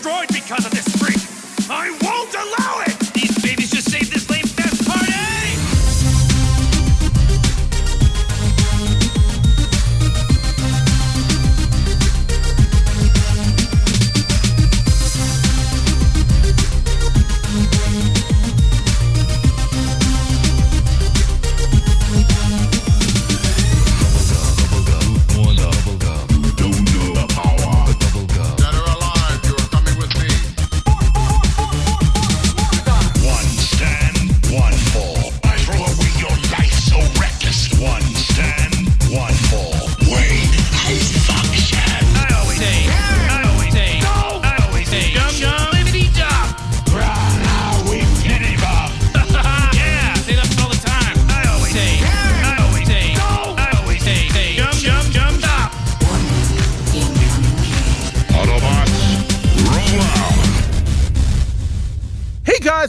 destroyed because of this freak. I won't allow it! These babies just saved this lame fest party!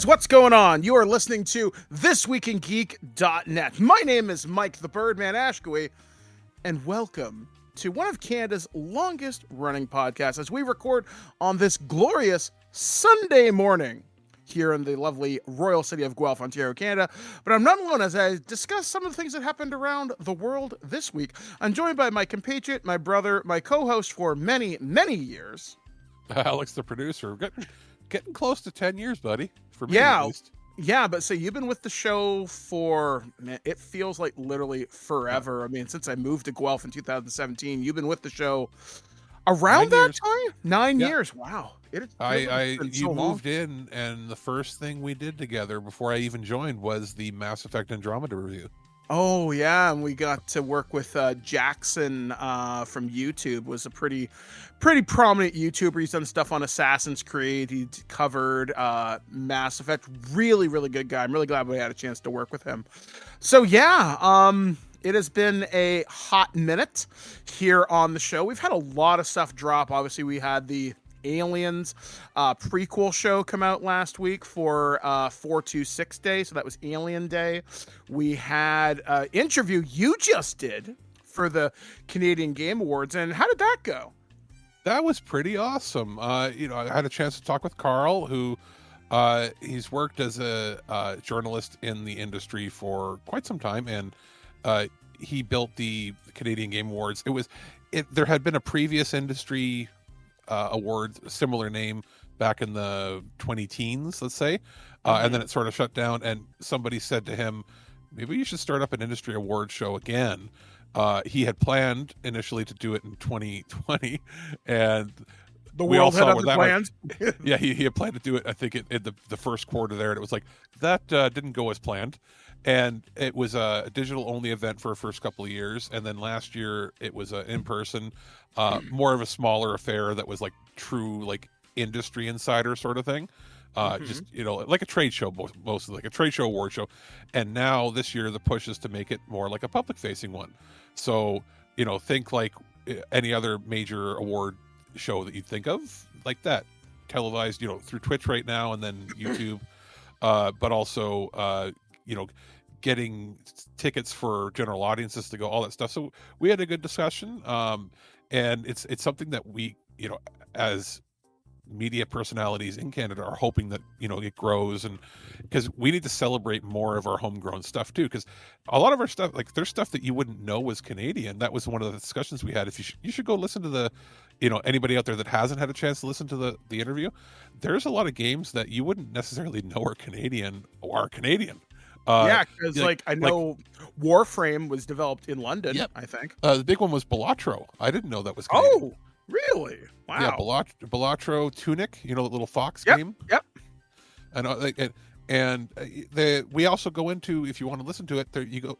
What's going on? You are listening to This Week in Geek.net. My name is Mike the Birdman Ashkoway, and welcome to one of Canada's longest running podcasts as we record on this glorious Sunday morning here in the lovely royal city of Guelph, Ontario, Canada. But I'm not alone as I discuss some of the things that happened around the world this week. I'm joined by my compatriot, my brother, my co-host for many, many years. Alex, the producer. Getting close to 10 years, buddy. For me, at least. Yeah, but so you've been with the show for, man, it feels like literally forever. Yeah. I mean, since I moved to Guelph in 2017, you've been with the show around that time? 9 years. Wow. You moved in, and the first thing we did together before I even joined was the Mass Effect Andromeda review. Oh, yeah, and we got to work with Jackson from YouTube, was a pretty prominent YouTuber. He's done stuff on Assassin's Creed. He covered Mass Effect. Really, really good guy. I'm really glad we had a chance to work with him. So, yeah, it has been a hot minute here on the show. We've had a lot of stuff drop. Obviously, we had the Aliens prequel show come out last week for 426 Day, so that was Alien Day. We had an interview you just did for the Canadian Game Awards, and how did that go? That was pretty awesome. I had a chance to talk with Carl, who he's worked as a journalist in the industry for quite some time, and he built the Canadian Game Awards. There had been a previous industry award, similar name, back in the 20-teens, let's say, and then it sort of shut down, and somebody said to him, maybe you should start up an industry award show again. He had planned initially to do it in 2020, and the world had other plans. Yeah, he had planned to do it, I think, in the first quarter there, and it was like, that didn't go as planned. And it was a digital-only event for the first couple of years, and then last year it was in-person, more of a smaller affair that was like true like industry insider sort of thing. Just, like a trade show, mostly like a trade show award show. And now this year the push is to make it more like a public-facing one. So, think like any other major award show that you'd think of, like that, televised, through Twitch right now and then YouTube, but also, getting tickets for general audiences to go, all that stuff. So we had a good discussion, and it's something that we, as media personalities in Canada are hoping that, it grows, and because we need to celebrate more of our homegrown stuff too, because a lot of our stuff, like there's stuff that you wouldn't know was Canadian. That was one of the discussions we had. If you should go listen to the, anybody out there that hasn't had a chance to listen to the interview, there's a lot of games that you wouldn't necessarily know are Canadian or are Canadian. Because I know Warframe was developed in London. Yep. I think the big one was Balatro. I didn't know that was Canadian. Oh, really? Wow. Yeah, Balatro Tunic. The little fox game. Yep. And we also go into, if you want to listen to it,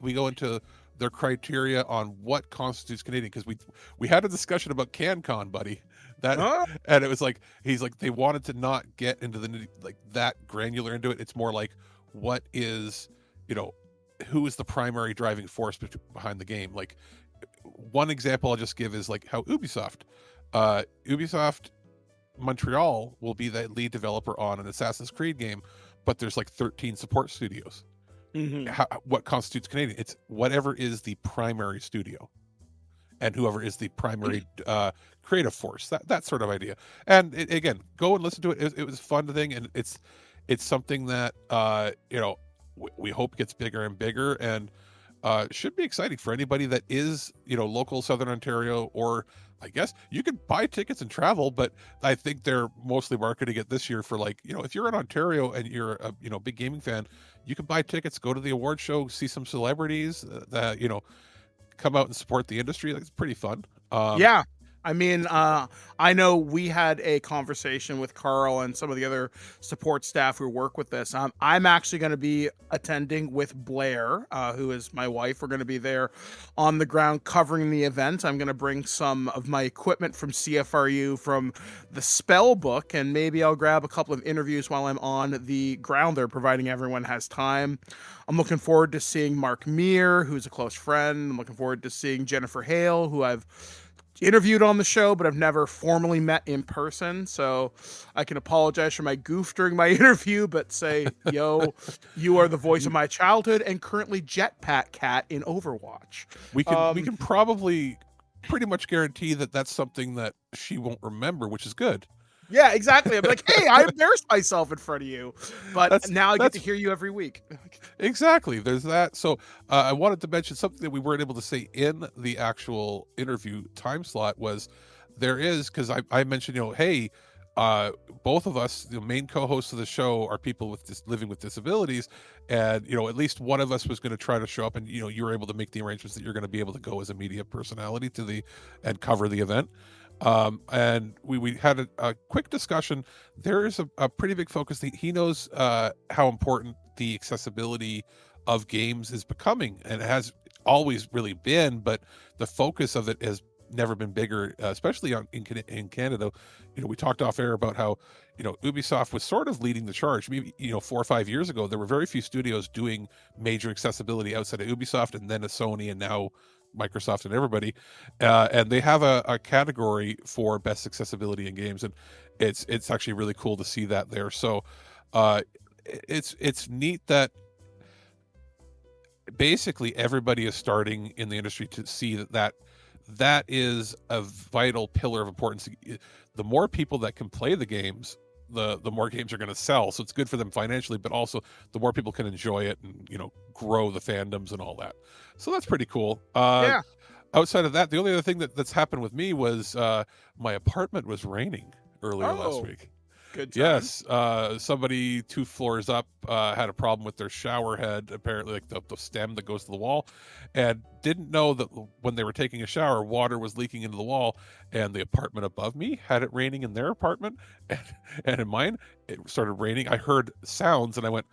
we go into their criteria on what constitutes Canadian, because we had a discussion about CanCon, buddy. And it was like they wanted to not get into that granular into it. It's more like, what is, who is the primary driving force behind the game? Like, one example I'll just give is like how Ubisoft Montreal will be the lead developer on an Assassin's Creed game, but there's like 13 support studios. Mm-hmm. What constitutes Canadian? It's whatever is the primary studio. and whoever is the primary creative force, that sort of idea. And again, go and listen to it. It was a fun thing, and it's something that we hope gets bigger and bigger, and should be exciting for anybody that is local Southern Ontario, or I guess you can buy tickets and travel, but I think they're mostly marketing it this year for if you're in Ontario and you're a big gaming fan, you can buy tickets, go to the award show, see some celebrities that come out and support the industry. It's pretty fun. Yeah. I mean, I know we had a conversation with Carl and some of the other support staff who work with this. I'm actually going to be attending with Blair, who is my wife. We're going to be there on the ground covering the event. I'm going to bring some of my equipment from CFRU, from the spell book, and maybe I'll grab a couple of interviews while I'm on the ground there, providing everyone has time. I'm looking forward to seeing Mark Meir, who's a close friend. I'm looking forward to seeing Jennifer Hale, who I've interviewed on the show, but I've never formally met in person. So I can apologize for my goof during my interview, but say, yo, you are the voice of my childhood and currently Jetpack Cat in Overwatch. We can probably pretty much guarantee that that's something that she won't remember, which is good. Yeah, exactly. I'm like, hey, I embarrassed myself in front of you, but now I get to hear you every week. Exactly. There's that. So I wanted to mention something that we weren't able to say in the actual interview time slot was there is, because I mentioned, hey, both of us, the main co-hosts of the show, are people with living with disabilities, and at least one of us was going to try to show up, and you were able to make the arrangements that you're going to be able to go as a media personality and cover the event. And we had a quick discussion. There is a pretty big focus. He knows how important the accessibility of games is becoming, and it has always really been, but the focus of it has never been bigger, especially in Canada. We talked off air about how Ubisoft was sort of leading the charge. Maybe 4 or 5 years ago, there were very few studios doing major accessibility outside of Ubisoft, and then a Sony, and now Microsoft and everybody, and they have a category for best accessibility in games, and it's actually really cool to see that there. So it's neat that basically everybody is starting in the industry to see that is a vital pillar of importance. The more people that can play the games, the more games are going to sell. So it's good for them financially, but also the more people can enjoy it and grow the fandoms and all that. So that's pretty cool. Yeah. Outside of that, the only other thing that's happened with me was my apartment was raining earlier last week. Good time. Yes, somebody 2 floors up had a problem with their shower head, apparently, like the stem that goes to the wall, and didn't know that when they were taking a shower, water was leaking into the wall, and the apartment above me had it raining in their apartment, and in mine, it started raining. I heard sounds, and I went,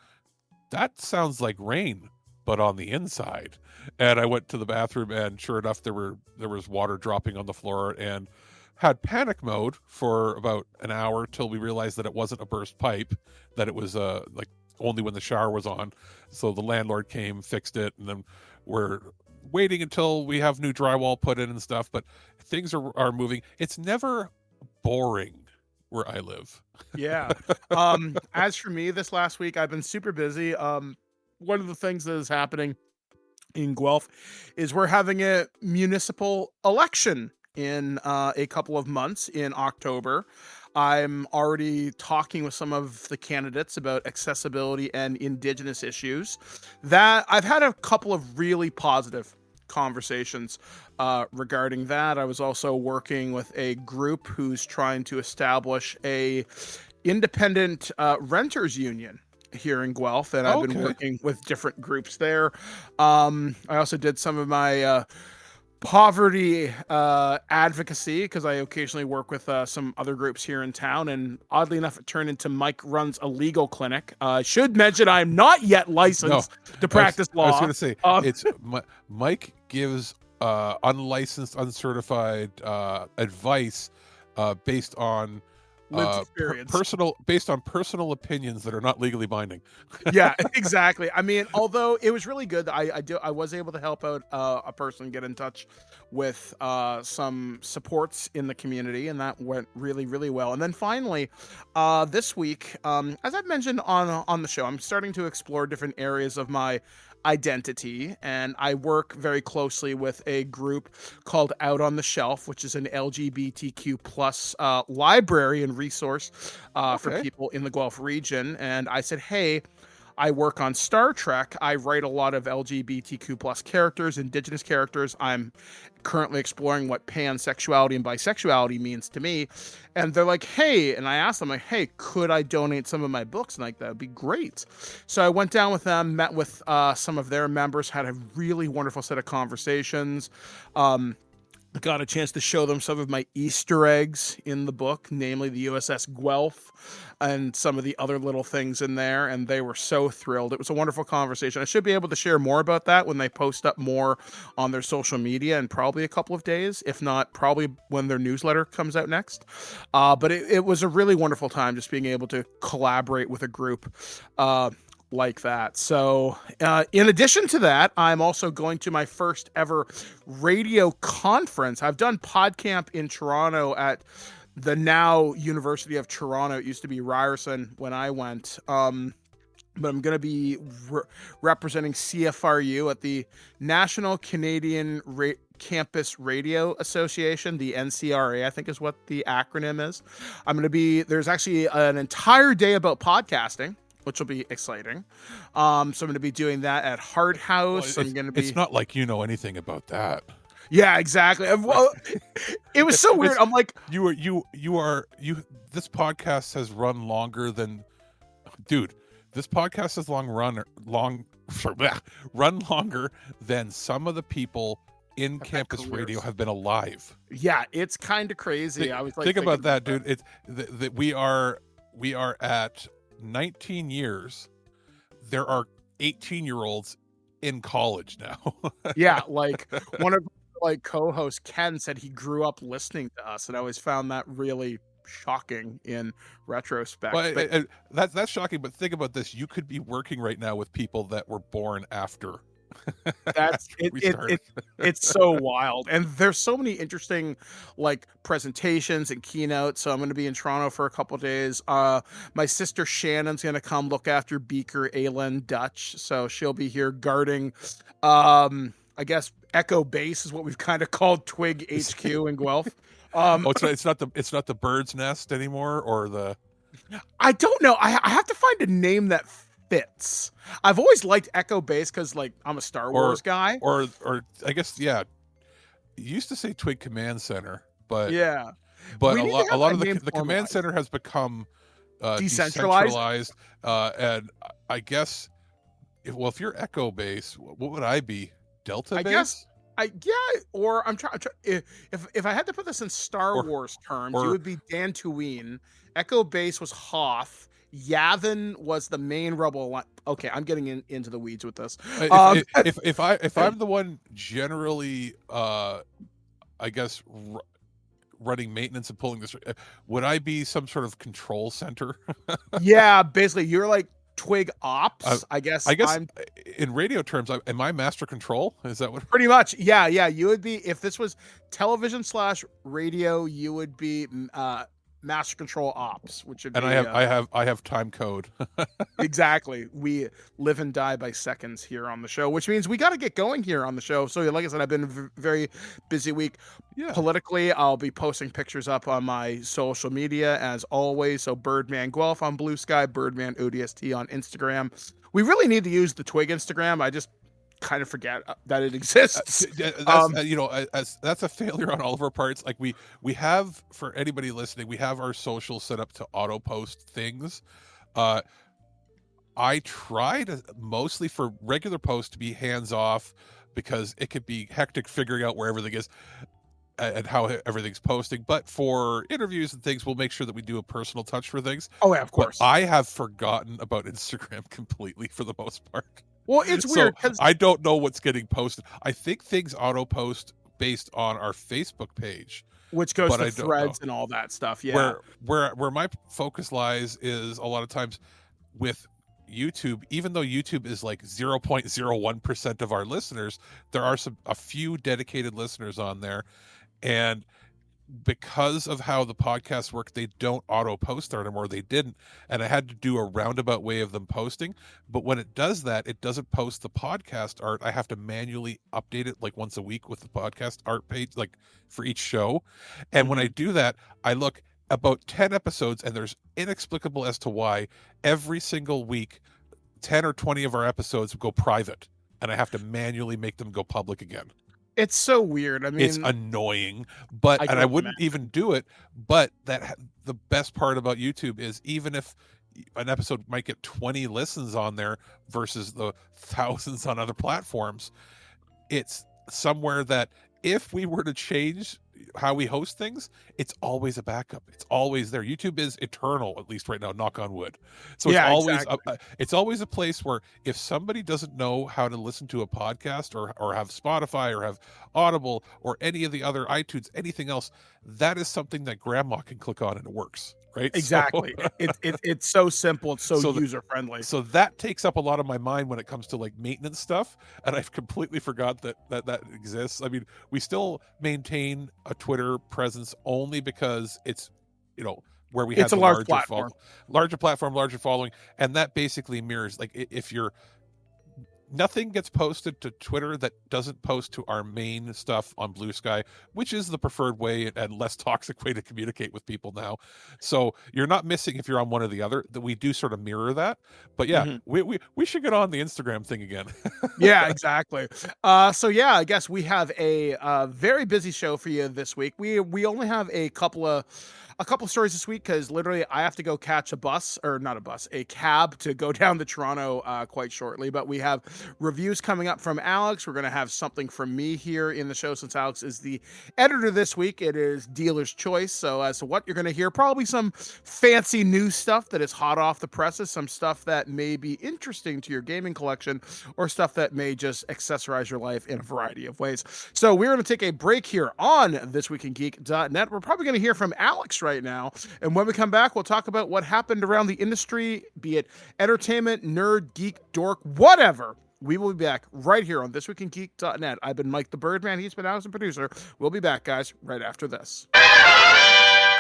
that sounds like rain, but on the inside. And I went to the bathroom, and sure enough, there was water dropping on the floor, and had panic mode for about an hour till we realized that it wasn't a burst pipe, that it was like only when the shower was on. So the landlord came, fixed it, and then we're waiting until we have new drywall put in and stuff. But things are moving. It's never boring where I live. Yeah. As for me, this last week, I've been super busy. One of the things that is happening in Guelph is we're having a municipal election in a couple of months in October. I'm already talking with some of the candidates about accessibility and Indigenous issues. That I've had a couple of really positive conversations regarding that. I was also working with a group who's trying to establish a independent renters union here in Guelph, and I've been working with different groups there. I also did some of my poverty advocacy, because I occasionally work with some other groups here in town, and oddly enough, it turned into Mike runs a legal clinic. I should mention I'm not yet licensed to practice law. I was going to say, it's Mike gives unlicensed, uncertified advice based on personal opinions that are not legally binding. Yeah, exactly. I mean, although it was really good, I was able to help out a person get in touch with some supports in the community, and that went really, really well. And then finally, this week, as I've mentioned on the show, I'm starting to explore different areas of my identity, and I work very closely with a group called Out on the Shelf, which is an LGBTQ plus library and resource for Okay. people in the Guelph region. And I said, hey, I work on Star Trek. I write a lot of LGBTQ plus characters, indigenous characters. I'm currently exploring what pansexuality and bisexuality means to me. And they're like, hey, and I asked them, like, hey, could I donate some of my books? And like, that would be great. So I went down with them, met with some of their members, had a really wonderful set of conversations. Got a chance to show them some of my Easter eggs in the book, namely the USS Guelph and some of the other little things in there, and they were so thrilled. It was a wonderful conversation. I should be able to share more about that when they post up more on their social media in probably a couple of days, if not probably when their newsletter comes out next. But it was a really wonderful time just being able to collaborate with a group like that. So in addition to that, I'm also going to my first ever radio conference. I've done PodCamp in Toronto at the now University of Toronto. It used to be Ryerson when I went. But I'm going to be representing CFRU at the National Canadian Campus Radio Association, the NCRA, I think is what the acronym is. There's actually an entire day about podcasting, which will be exciting. So I'm going to be doing that at Hard House. Well, it's not like you know anything about that. Yeah, exactly. Well, it was so weird. I'm like, this podcast has run longer than, dude, this podcast has run longer than some of the people in campus radio have been alive. Yeah, it's kind of crazy. I was like, think about that, dude. It's that we are at 19 years. There are 18-year-olds in college now. Yeah, like one of co-hosts, Ken, said he grew up listening to us, and I always found that really shocking in retrospect. Well, that's shocking, but think about this. You could be working right now with people that were born after. That's it's so wild, and there's so many interesting presentations and keynotes. So I'm going to be in Toronto for a couple of days. My sister Shannon's going to come look after Beaker Aylin Dutch, so she'll be here guarding I guess Echo Base is what we've kind of called TWIG HQ in Guelph. It's not the bird's nest anymore, or the I don't know. I have to find a name that fits. I've always liked Echo Base because I'm a Star Wars guy. Or I guess, yeah. You used to say TWIG Command Center, but yeah. But a lot of the command center has become decentralized. And I guess if you're Echo Base, what would I be? Delta Base? Or I'm trying. If I had to put this in Star Wars terms, you would be Dantooine. Echo Base was Hoth. Yavin was the main rebel. Okay, I'm getting into the weeds with this. If I'm the one generally, I guess, running maintenance and pulling this, would I be some sort of control center? Yeah, basically, you're like TWIG Ops. I guess I'm, in radio terms, am I master control? Is that what? Pretty much. Yeah. You would be, if this was television / radio, you would be Master Control Ops, which would and be, I have time code. Exactly. We live and die by seconds here on the show, which means we got to get going here on the show. So like I said, I've been a very busy week. Yeah. Politically, I'll be posting pictures up on my social media as always. So Birdman Guelph on Blue Sky, Birdman ODST on Instagram. We really need to use the TWIG Instagram. I just kind of forget that it exists. That's a failure on all of our parts. Like we have, for anybody listening, we have our socials set up to auto post things. I try to mostly for regular posts to be hands off because it could be hectic figuring out where everything is and how everything's posting. But for interviews and things, we'll make sure that we do a personal touch for things. Oh yeah, of course. But I have forgotten about Instagram completely for the most part. Well, it's weird because I don't know what's getting posted. I think things auto post based on our Facebook page, which goes to threads and all that stuff. Yeah, where my focus lies is a lot of times with YouTube. Even though YouTube is like 0.01% of our listeners, there are a few dedicated listeners on there, and because of how the podcasts work, they don't auto post art anymore. They didn't, and I had to do a roundabout way of them posting. But when it does that, it doesn't post the podcast art. I have to manually update it like once a week with the podcast art page, like for each show. And when I do that, I look about 10 episodes, and there's inexplicable as to why every single week 10 or 20 of our episodes go private, and I have to manually make them go public again. It's so weird. I mean, it's annoying, but I wouldn't even do it. But the best part about YouTube is, even if an episode might get 20 listens on there versus the thousands on other platforms, it's somewhere that if we were to change how we host things, it's always a backup. It's always there. YouTube is eternal, at least right now, knock on wood. So it's it's always a place where if somebody doesn't know how to listen to a podcast or have Spotify or have Audible or any of the other iTunes, anything else, that is something that grandma can click on and it works. Right? Exactly. So, it's so simple. It's so user friendly. So that takes up a lot of my mind when it comes to like maintenance stuff, and I've completely forgot that exists. I mean, we still maintain a Twitter presence only because it's, where we have it's a larger platform, larger following, and that basically mirrors, like, if you're nothing gets posted to Twitter that doesn't post to our main stuff on Blue Sky, which is the preferred way and less toxic way to communicate with people now. So you're not missing if you're on one or the other. That we do sort of mirror that. But yeah, we should get on the Instagram thing again. Yeah, exactly. So yeah, I guess we have a very busy show for you this week. We only have a couple of stories this week because literally I have to go catch a cab to go down to Toronto quite shortly. But we have reviews coming up from Alex. We're going to have something from me here in the show since Alex is the editor this week. It is Dealer's Choice. So as to what you're going to hear, probably some fancy new stuff that is hot off the presses, some stuff that may be interesting to your gaming collection, or stuff that may just accessorize your life in a variety of ways. So we're going to take a break here on thisweekingeek.net. We're probably going to hear from Alex right now. And when we come back, we'll talk about what happened around the industry, be it entertainment, nerd, geek, dork, whatever. We will be back right here on thisweekingeek.net. I've been Mike the Birdman. He's been Alex the producer. We'll be back, guys, right after this.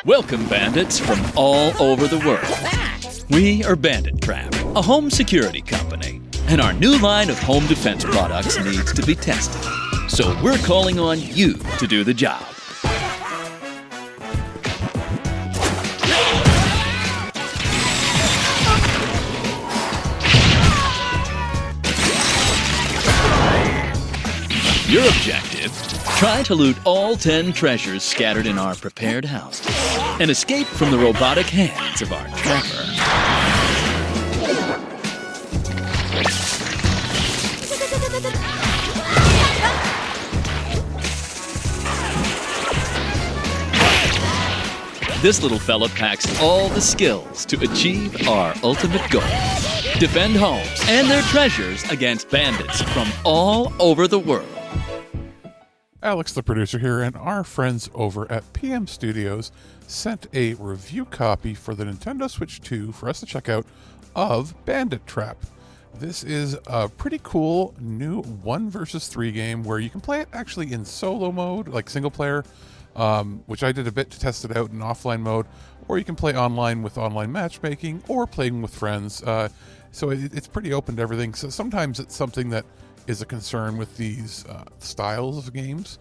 Welcome, bandits from all over the world. We are Bandit Trap, a home security company, and our new line of home defense products needs to be tested. So we're calling on you to do the job. Your objective, try to loot all 10 treasures scattered in our prepared houses and escape from the robotic hands of our trapper. This little fella packs all the skills to achieve our ultimate goal. Defend homes and their treasures against bandits from all over the world. Alex, the producer here, and our friends over at PM Studios sent a review copy for the Nintendo Switch 2 for us to check out of Bandit Trap. This is a pretty cool new 1 versus 3 game where you can play it actually in solo mode, like single player, which I did a bit to test it out in offline mode, or you can play online with online matchmaking or playing with friends. So it's pretty open to everything. So sometimes it's something that is a concern with these styles of games,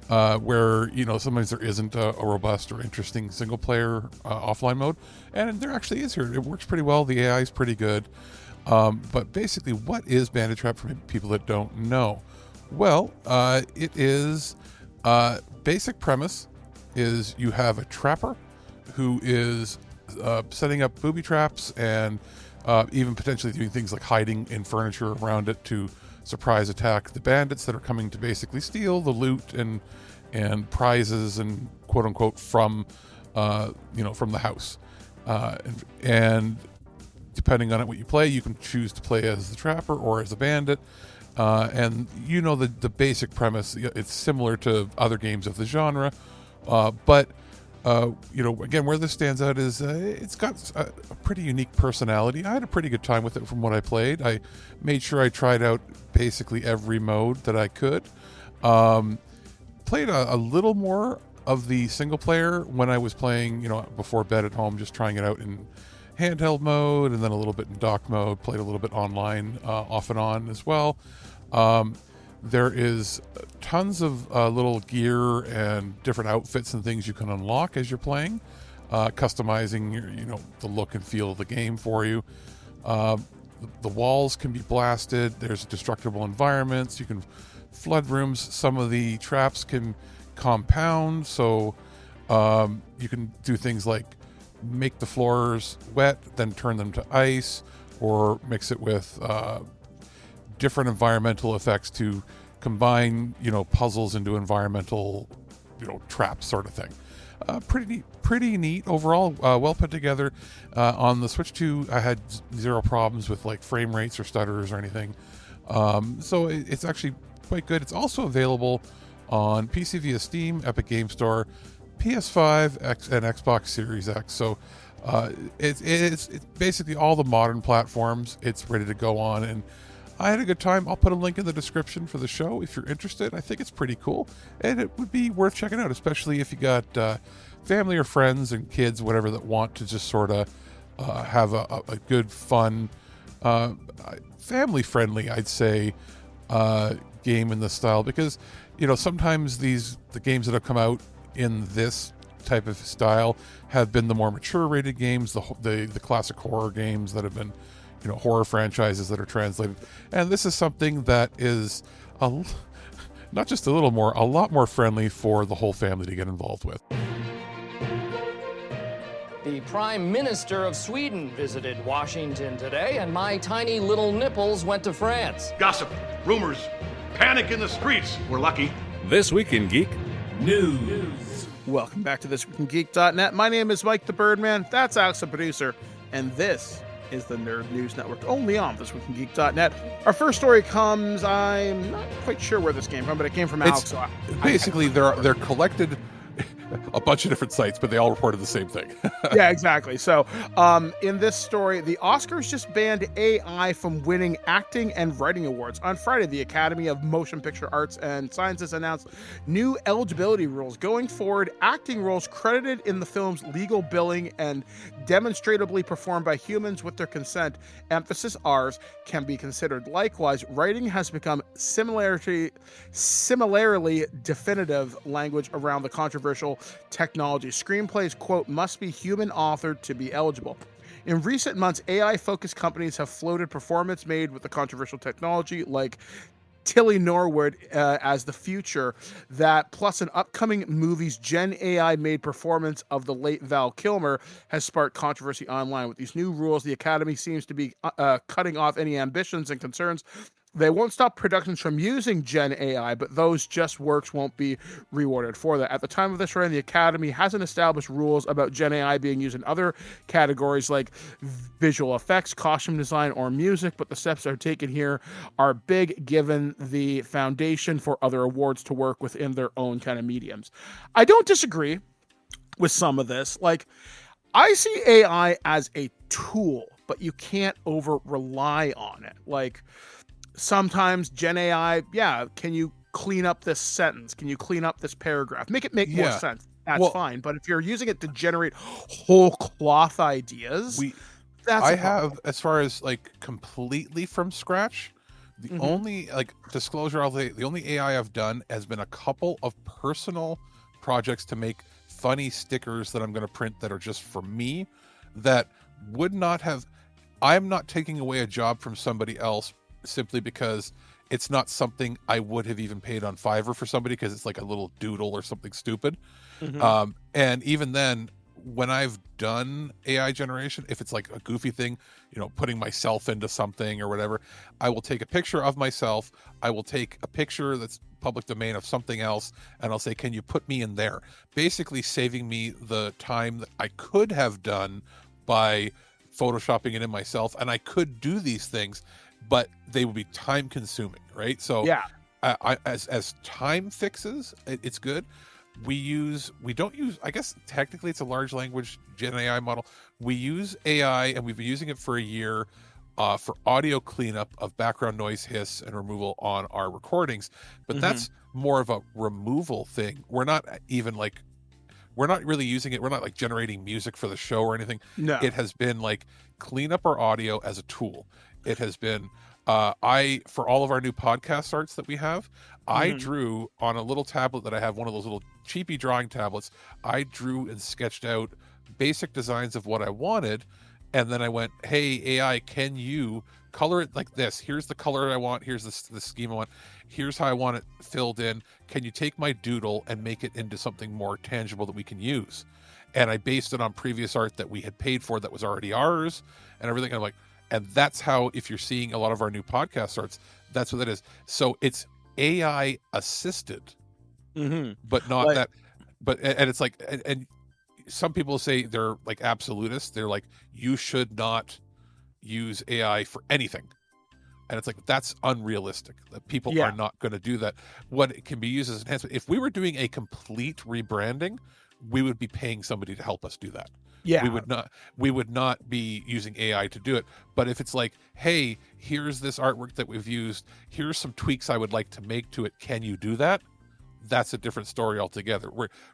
where sometimes there isn't a robust or interesting single player offline mode, and there actually is here. It works pretty well. The AI is pretty good, but basically, what is Bandit Trap for people that don't know? Well, it is basic premise is you have a trapper who is setting up booby traps and even potentially doing things like hiding in furniture around it to surprise attack the bandits that are coming to basically steal the loot and prizes and quote unquote from the house. And depending on what you play, you can choose to play as the trapper or as a bandit. And the basic premise, it's similar to other games of the genre, but again, where this stands out is it's got a pretty unique personality. I had a pretty good time with it from what I played. I made sure I tried out basically every mode that I could. Played a little more of the single player when I was playing, before bed at home, just trying it out in handheld mode and then a little bit in dock mode, played a little bit online off and on as well. There is tons of little gear and different outfits and things you can unlock as you're playing, customizing the look and feel of the game for you. The walls can be blasted. There's destructible environments. You can flood rooms. Some of the traps can compound, so you can do things like make the floors wet, then turn them to ice, or mix it with different environmental effects to combine, puzzles into environmental, traps sort of thing. Pretty neat overall, well put together. On the Switch 2, I had zero problems with like frame rates or stutters or anything. So it's actually quite good. It's also available on PC via Steam, Epic Game Store, PS5, and Xbox Series X. So it's basically all the modern platforms it's ready to go on, and I had a good time. I'll put a link in the description for the show if you're interested. I think it's pretty cool, and it would be worth checking out, especially if you got family or friends and kids, whatever, that want to just sort of have a good, fun, family-friendly, I'd say, game in this style. Because, sometimes the games that have come out in this type of style have been the more mature-rated games, the classic horror games that have been, horror franchises that are translated. And this is something that is not just a lot more friendly for the whole family to get involved with. The Prime Minister of Sweden visited Washington today, and my tiny little nipples went to France. Gossip, rumors, panic in the streets. We're lucky. This Week in Geek News. Welcome back to thisweekingeek.net. My name is Mike the Birdman. That's Alex, the producer. And this is the Nerd News Network, only on thisweekingeek.net. Our first story comes, I'm not quite sure where this came from, but it came from Alex. So basically, they're collected a bunch of different sites, but they all reported the same thing. Yeah, exactly. So in this story, the Oscars just banned AI from winning acting and writing awards. On Friday, the Academy of Motion Picture Arts and Sciences announced new eligibility rules. Going forward, acting roles credited in the film's legal billing and demonstrably performed by humans with their consent, emphasis ours, can be considered. Likewise, writing has become similarly definitive language around the controversial technology. Screenplays, quote, must be human authored to be eligible. In recent months, AI-focused companies have floated performance made with the controversial technology, like Tilly Norwood as the future, that plus an upcoming movie's Gen AI-made performance of the late Val Kilmer has sparked controversy online. With these new rules, the Academy seems to be cutting off any ambitions and concerns. They won't stop productions from using Gen AI, but those just works won't be rewarded for that. At the time of this writing, the Academy hasn't established rules about Gen AI being used in other categories like visual effects, costume design, or music, but the steps that are taken here are big given the foundation for other awards to work within their own kind of mediums. I don't disagree with some of this. Like, I see AI as a tool, but you can't over rely on it. Like, sometimes Gen AI, can you clean up this sentence? Can you clean up this paragraph? Make it make more sense. That's fine. But if you're using it to generate whole cloth ideas, I have, as far as like completely from scratch, the only disclosure, the only AI I've done has been a couple of personal projects to make funny stickers that I'm going to print that are just for me, that would not have, I'm not taking away a job from somebody else simply because it's not something I would have even paid on Fiverr for somebody, because it's like a little doodle or something stupid. And even then, when I've done AI generation, if it's like a goofy thing, putting myself into something or whatever, I will take a picture of myself. I will take a picture that's public domain of something else, and I'll say, can you put me in there? Basically saving me the time that I could have done by photoshopping it in myself. And I could do these things, but they would be time consuming, right? So as time fixes, it's good. We don't use, I guess technically it's a large language Gen AI model. We use AI, and we've been using it for a year for audio cleanup of background noise, hiss, and removal on our recordings. But that's more of a removal thing. We're not even like we're not really using it. We're not like generating music for the show or anything. No. It has been like clean up our audio as a tool. It has been for all of our new podcast arts that we have, I drew on a little tablet that I have, one of those little cheapy drawing tablets. I drew and sketched out basic designs of what I wanted, and then I went, hey AI, can you color it like this? Here's the color I want, here's the scheme I want, here's how I want it filled in. Can you take my doodle and make it into something more tangible that we can use? And I based it on previous art that we had paid for that was already ours and everything. And I'm like, and that's how, if you're seeing a lot of our new podcast arts, that's what that is. So it's AI assisted, but not that. But and it's like, and some people say they're like absolutists. They're like, you should not use AI for anything. And it's like, that's unrealistic. That people are not going to do that. What it can be used as enhancement. If we were doing a complete rebranding, we would be paying somebody to help us do that. Yeah, we would not be using AI to do it. But if it's like, hey, here's this artwork that we've used, here's some tweaks I would like to make to it, can you do that? That's a different story altogether.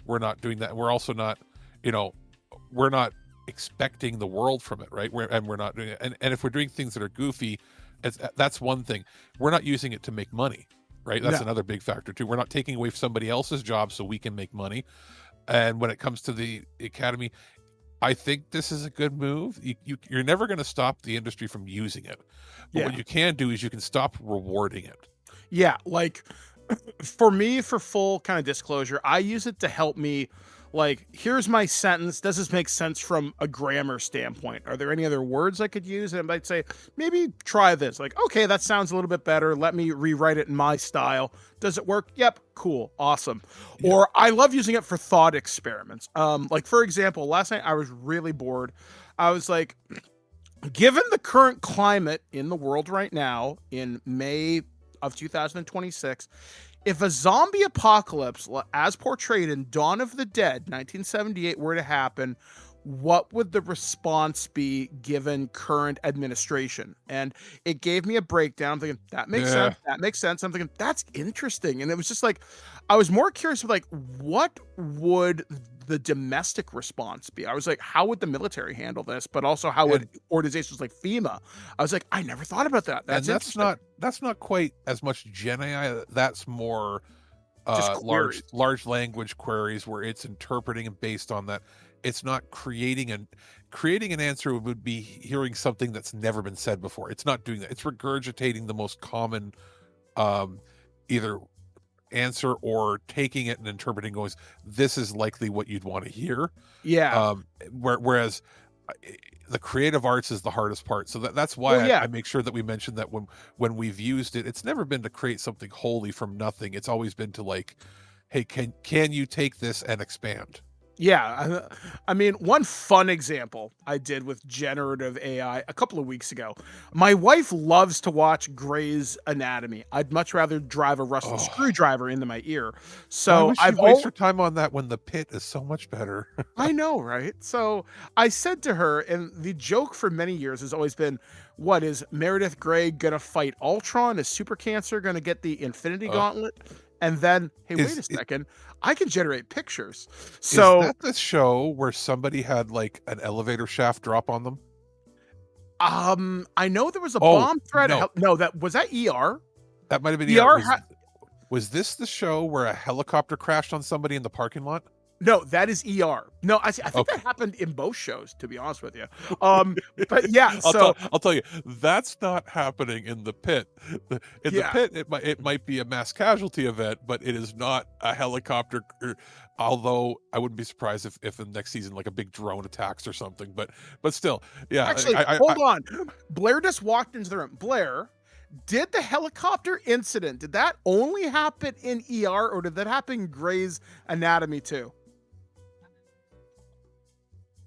We're not doing that. We're also not, we're not expecting the world from it, right? We're not doing it. And if we're doing things that are goofy, that's one thing. We're not using it to make money, right? That's another big factor too. We're not taking away somebody else's job so we can make money. And when it comes to the Academy, I think this is a good move. You're never going to stop the industry from using it. But what you can do is you can stop rewarding it. Yeah, like for me, for full kind of disclosure, I use it to help me, like, here's my sentence. Does this make sense from a grammar standpoint? Are there any other words I could use? And I might say, maybe try this. Like, okay, that sounds a little bit better. Let me rewrite it in my style. Does it work? Yep. Cool. Awesome. Yeah. Or I love using it for thought experiments. Like, for example, last night I was really bored. I was like, given the current climate in the world right now in May of 2026, if a zombie apocalypse, as portrayed in Dawn of the Dead, 1978, were to happen, what would the response be given current administration? And it gave me a breakdown. I'm thinking, that makes sense. That makes sense. I'm thinking, that's interesting. And it was just like, I was more curious of like, what would the domestic response be? I was like, how would the military handle this? But also, how would organizations like FEMA? I was like, I never thought about that. That's not quite as much Gen AI. That's more large language queries where it's interpreting and based on that. It's not creating an answer. Would be hearing something that's never been said before. It's not doing that. It's regurgitating the most common either answer or taking it and interpreting, going, this is likely what you'd want to hear. Whereas the creative arts is the hardest part. So that's why I make sure that we mention that when we've used it, it's never been to create something wholly from nothing. It's always been to like, hey, can you take this and expand? Yeah, I mean, one fun example I did with generative AI a couple of weeks ago. My wife loves to watch Grey's Anatomy. I'd much rather drive a rusty screwdriver into my ear. So I've wasted her time on that when The Pit is so much better. I know, right? So I said to her, and the joke for many years has always been, what is Meredith Grey gonna fight Ultron? Is Super Cancer gonna get the Infinity Gauntlet? And then, hey, wait a second, I can generate pictures. So is that the show where somebody had like an elevator shaft drop on them? I know there was a bomb threat. No, that ER. That might have been ER. Was this the show where a helicopter crashed on somebody in the parking lot? No, that is ER. No, I think that happened in both shows, to be honest with you. But yeah, I'll tell you, that's not happening in The Pit. In The Pit, it might be a mass casualty event, but it is not a helicopter. Although I wouldn't be surprised if in the next season, like a big drone attacks or something. But still, yeah. Actually, hold on. Blair just walked into the room. Blair, did the helicopter incident, did that only happen in ER, or did that happen in Grey's Anatomy too?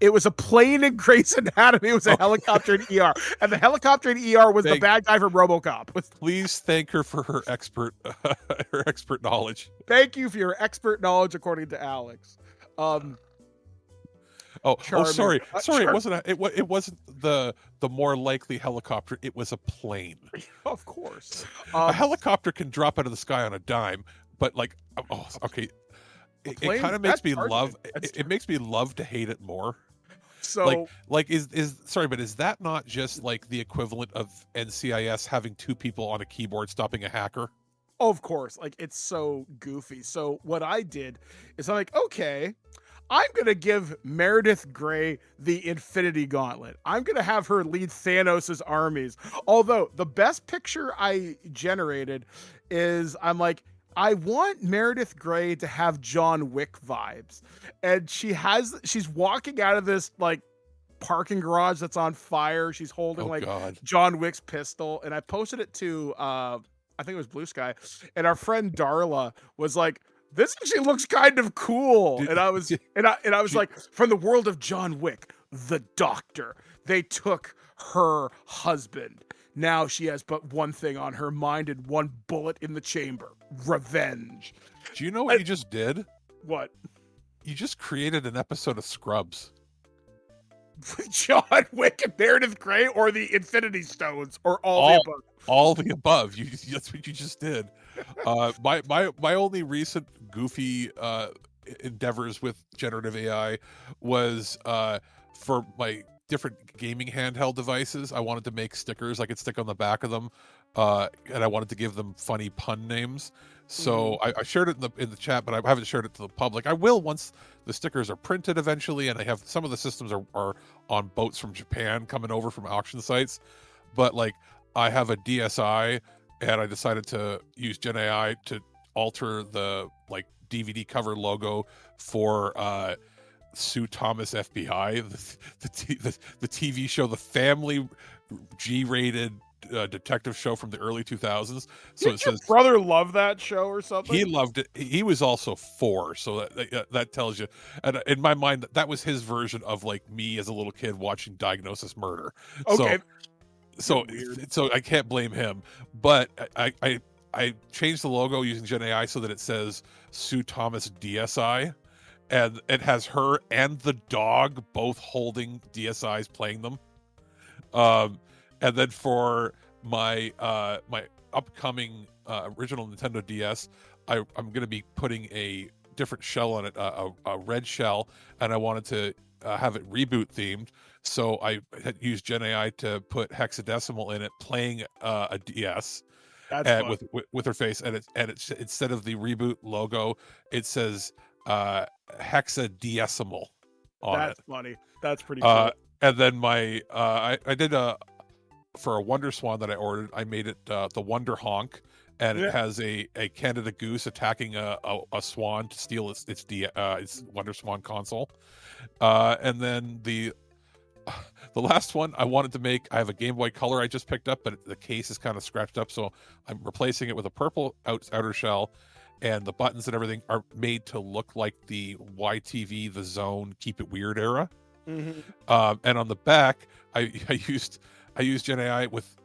It was a plane in Grey's Anatomy. It was a helicopter in ER. And the helicopter in ER was the bad guy from RoboCop. Please thank her for her expert knowledge. Thank you for your expert knowledge, according to Alex. Sorry. It wasn't the more likely helicopter. It was a plane. Of course. A helicopter can drop out of the sky on a dime, but like, okay. it Playing- kind of makes that's me hard. love. That's It makes me love to hate it more. So Like is sorry, but is that not just like the equivalent of NCIS having two people on a keyboard stopping a hacker? of course, like it's so goofy. So what I did is I'm like, okay, I'm gonna give Meredith Grey the Infinity Gauntlet. I'm gonna have her lead Thanos' armies. Although the best picture I generated is I'm like, I want Meredith Grey to have John Wick vibes. And she's walking out of this like parking garage that's on fire. She's holding Oh like God. John Wick's pistol. And I posted it to I think it was Blue Sky. And our friend Darla was like, this actually looks kind of cool. Did- And I was did- like, from the world of John Wick, the doctor. They took her husband. Now she has but one thing on her mind and one bullet in the chamber. Revenge. Do you know what you just did? What? You just created an episode of Scrubs. John Wick and Meredith Grey or the Infinity Stones or all the above. All the above. That's what you just did. My only recent goofy endeavors with generative AI was for my different gaming handheld devices. I wanted to make stickers I could stick on the back of them, and I wanted to give them funny pun names. So I shared it in the chat, but I haven't shared it to the public. I will once the stickers are printed eventually, and I have some of the systems are on boats from Japan coming over from auction sites. But like I have a DSi, and I decided to use Gen AI to alter the like DVD cover logo for Sue Thomas FBI, the TV show, the family G-rated detective show from the early 2000s. So Did your brother love that show or something? he loved it. He was also 4, so that tells you. And in my mind, that was his version of like me as a little kid watching Diagnosis Murder. Okay. So I can't blame him. But I changed the logo using Gen AI so that it says Sue Thomas DSi, and it has her and the dog both holding DSIs playing them. And then for my my upcoming original Nintendo DS, I'm going to be putting a different shell on it, a red shell, and I wanted to have it reboot themed. So I had used Gen AI to put hexadecimal in it, playing a DS. That's And fun. with her face, and it's instead of the reboot logo, it says hexadecimal on That's it. funny. That's pretty cool. And then my I did for a Wonder Swan that I ordered, I made it the Wonder Honk, and Yeah. it has a Canada Goose attacking a swan to steal its Wonder Swan console. And then the last one I wanted to make, I have a Game Boy Color I just picked up, but the case is kind of scratched up, so I'm replacing it with a purple outer shell, and the buttons and everything are made to look like the YTV, the Zone, Keep It Weird era. Mhm. And on the back, I used Gen AI with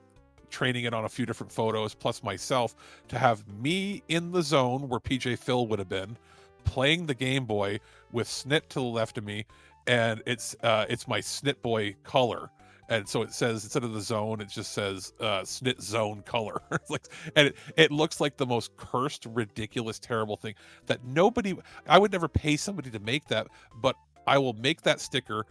training it on a few different photos, plus myself, to have me in the zone where PJ Phil would have been, playing the Game Boy with Snit to the left of me, and it's my Snit Boy color. And so it says, instead of the zone, it just says Snit Zone color. And it looks like the most cursed, ridiculous, terrible thing that I would never pay somebody to make that, but I will make that sticker,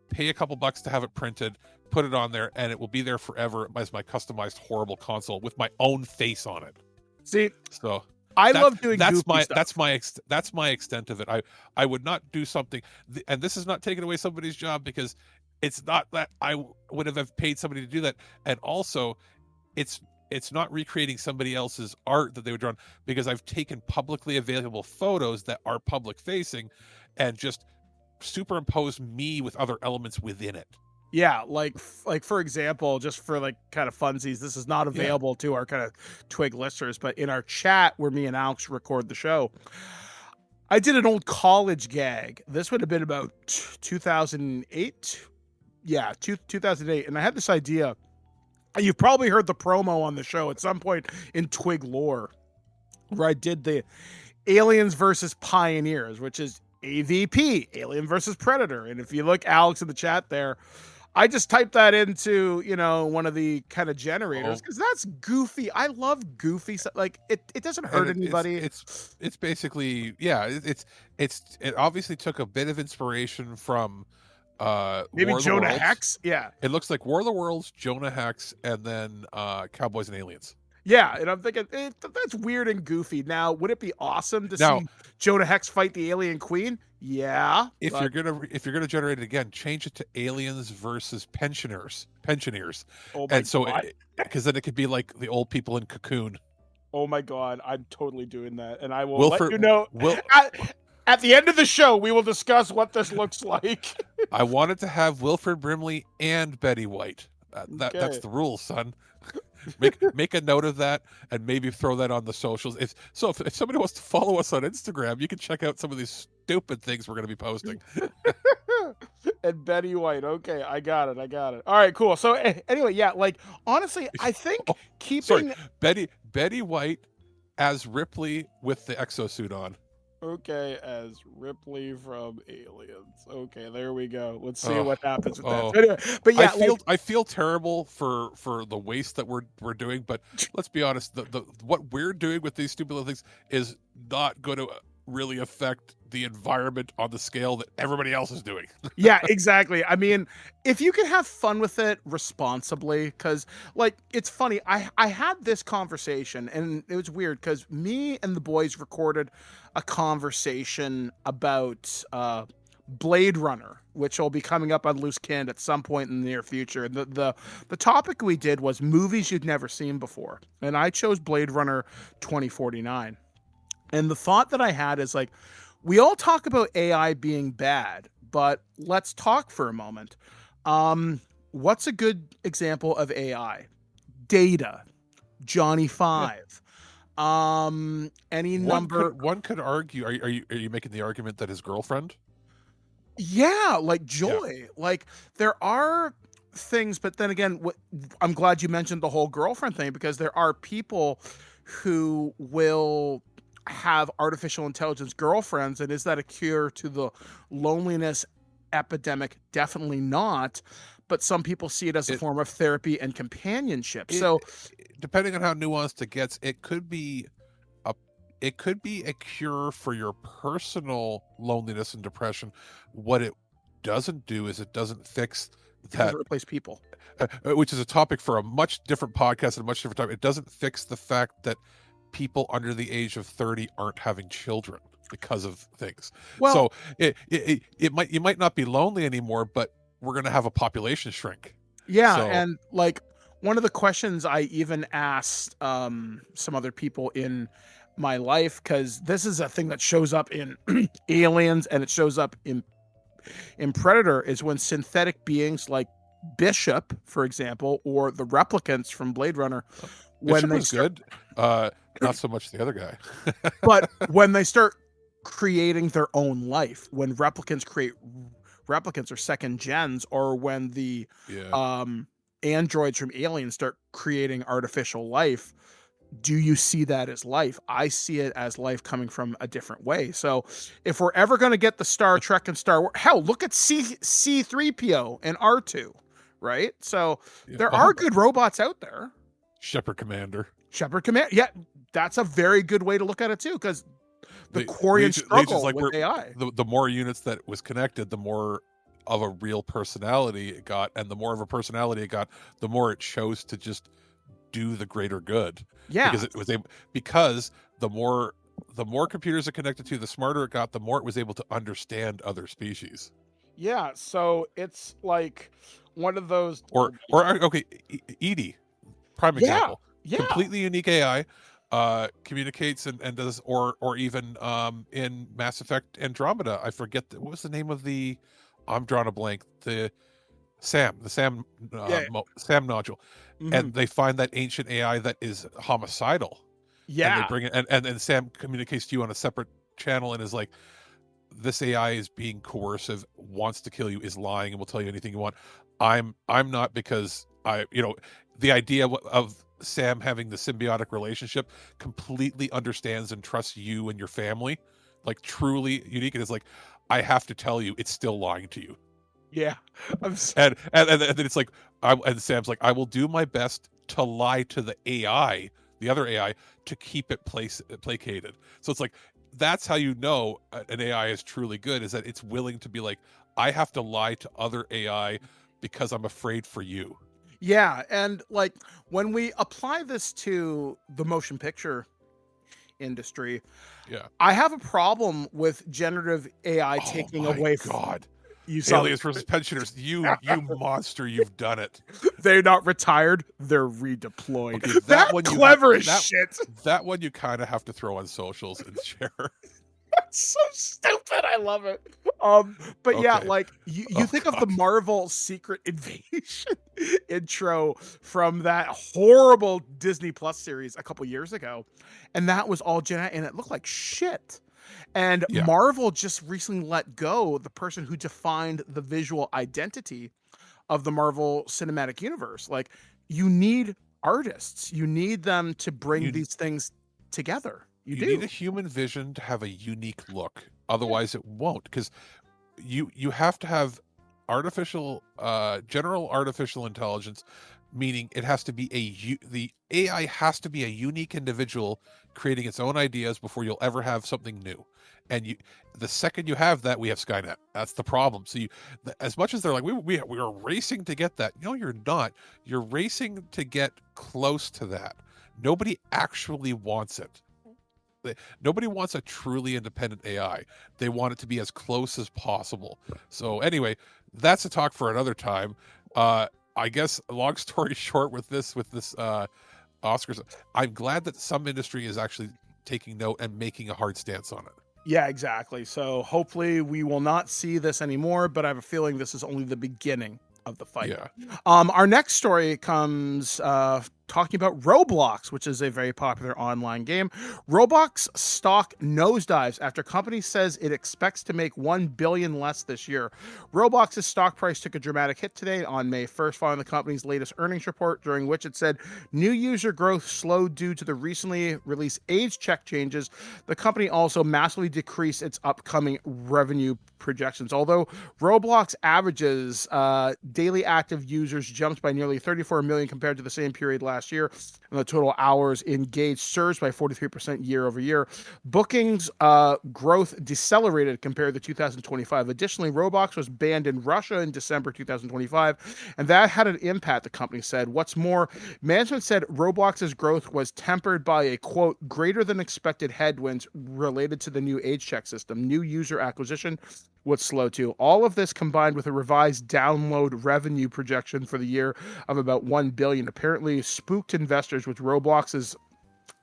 pay a couple bucks to have it printed, put it on there, and it will be there forever as my customized horrible console with my own face on it. See, So I love doing that's goofy my stuff. that's my extent of it. I would not do something, and this is not taking away somebody's job, because it's not that I would have paid somebody to do that, and also it's not recreating somebody else's art that they would draw, because I've taken publicly available photos that are public facing and just superimpose me with other elements within it. Yeah, like for example, just for like kind of funsies, this is not available to our kind of Twig listeners, but in our chat where me and Alex record the show, I did an old college gag. This would have been about 2008. Yeah, 2008. And I had this idea. You've probably heard the promo on the show at some point in Twig lore, where I did the Aliens versus Pioneers, which is AVP, Alien versus Predator. And if you look, Alex, in the chat there, I just typed that into, one of the kind of generators because that's goofy. I love goofy stuff. Like it doesn't hurt anybody. It's basically, yeah, it obviously took a bit of inspiration from Maybe War of the Jonah Worlds. Hex. Yeah. It looks like War of the Worlds, Jonah Hex, and then Cowboys and Aliens. Yeah, and I'm thinking that's weird and goofy. Now, would it be awesome to Now- see Jonah Hex fight the alien queen? Yeah. If you're gonna generate it again, change it to aliens versus pensioners. Oh my And so God. because then it could be like the old people in Cocoon. Oh my God, I'm totally doing that, and I will let Wilford- you know. At the end of the show, we will discuss what this looks like. I wanted to have Wilford Brimley and Betty White. That's Okay. the rule, son. Make a note of that and maybe throw that on the socials. If somebody wants to follow us on Instagram, you can check out some of these stupid things we're going to be posting. And Betty White. Okay, I got it. All right, cool. So anyway, yeah, like honestly, I think keeping Betty White as Ripley with the exosuit on. Okay, as Ripley from Aliens. Okay, there we go. Let's see what happens with that. So anyway, but yeah, I feel terrible for the waste that we're doing, but let's be honest, the what we're doing with these stupid little things is not going to really affect the environment on the scale that everybody else is doing. Yeah, exactly. I mean, if you can have fun with it responsibly, because like it's funny, I had this conversation and it was weird because me and the boys recorded a conversation about Blade Runner, which will be coming up on Loose Cannon at some point in the near future. And the topic we did was movies you'd never seen before, and I chose Blade Runner 2049. And the thought that I had is like, we all talk about AI being bad, but let's talk for a moment. What's a good example of AI? Data, Johnny Five, any number. One could argue. Are you making the argument that his girlfriend? Yeah, like Joy. Yeah. Like there are things, but then again, I'm glad you mentioned the whole girlfriend thing because there are people who will have artificial intelligence girlfriends, and is that a cure to the loneliness epidemic? Definitely not, but some people see it as a form of therapy and companionship. So depending on how nuanced it gets, it could be a cure for your personal loneliness and depression. What it doesn't do is it doesn't fix that. It doesn't replace people, which is a topic for a much different podcast at a much different time. It doesn't fix the fact that people under the age of 30 aren't having children because of things. Well, so you might not be lonely anymore, but we're going to have a population shrink. Yeah. So, and like one of the questions I even asked some other people in my life, because this is a thing that shows up in Aliens and it shows up in Predator, is when synthetic beings like Bishop, for example, or the replicants from Blade Runner, when they good. Not so much the other guy. But when they start creating their own life, when replicants create replicants or second gens, or when the androids from Aliens start creating artificial life, do you see that as life? I see it as life coming from a different way. So if we're ever going to get the Star Trek and Star Wars, hell, look at C3PO and R2, right? So there are good robots out there. Shepherd Commander. Yeah, that's a very good way to look at it too, because the Quarian struggle with AI. The more units that was connected, the more of a real personality it got, and the more of a personality it got, the more it chose to just do the greater good. Yeah, because it was because the more computers it connected to, the smarter it got, the more it was able to understand other species. Yeah, so it's like one of those. Or okay, Edie, prime example. Yeah. Completely unique AI, communicates and does, or even in Mass Effect Andromeda, I forget what was the name of the. I'm drawing a blank. The SAM nodule, and they find that ancient AI that is homicidal. Yeah, and they bring it, and Sam communicates to you on a separate channel and is like, "This AI is being coercive, wants to kill you, is lying, and will tell you anything you want." I'm not, because the idea of Sam having the symbiotic relationship, completely understands and trusts you and your family, like truly unique. And it's like, I have to tell you, it's still lying to you. Yeah. And then it's like, and Sam's like, I will do my best to lie to the AI, the other AI, to keep it placated. So it's like, that's how you know an AI is truly good, is that it's willing to be like, I have to lie to other AI because I'm afraid for you. Yeah, and like when we apply this to the motion picture industry, Yeah. I have a problem with generative AI taking my away God. you saw Aliens versus pensioners. You monster, you've done it. they're not retired, they're redeployed. Okay, that one clever as shit. That one you kind of have to throw on socials and share. That's so stupid. I love it. But yeah, Okay. like you think of the Marvel Secret Invasion intro from that horrible Disney Plus series a couple years ago, and that was all Gen, and it looked like shit. And Yeah. Marvel just recently let go the person who defined the visual identity of the Marvel Cinematic Universe. Like, you need artists, you need them to bring these things together. You need a human vision to have a unique look. Otherwise, it won't, because you have to have general artificial intelligence, meaning it has to be the AI has to be a unique individual creating its own ideas before you'll ever have something new. And the second you have that, we have Skynet. That's the problem. So as much as they're like, we are racing to get that. No, you're not. You're racing to get close to that. Nobody actually wants it. Nobody wants a truly independent AI. They want it to be as close as possible. So anyway, that's a talk for another time. I guess, long story short, with this Oscars, I'm glad that some industry is actually taking note and making a hard stance on it. Yeah, exactly. So hopefully we will not see this anymore, but I have a feeling this is only the beginning of the fight. Yeah. Our next story comes talking about Roblox, which is a very popular online game. Roblox stock nosedives after company says it expects to make $1 billion less this year. Roblox's stock price took a dramatic hit today on May 1st following the company's latest earnings report, during which it said new user growth slowed due to the recently released age check changes. The company also massively decreased its upcoming revenue projections. Although Roblox averages daily active users jumped by nearly 34 million compared to the same period last year, and the total hours engaged surged by 43% year over year, bookings growth decelerated compared to 2025. Additionally, Roblox was banned in Russia in December 2025, and that had an impact, the company said. What's more, management said Roblox's growth was tempered by a, quote, greater than expected headwinds related to the new age check system. New user acquisition was slow too. All of this combined with a revised download revenue projection for the year of about $1 billion apparently spooked investors, with Roblox's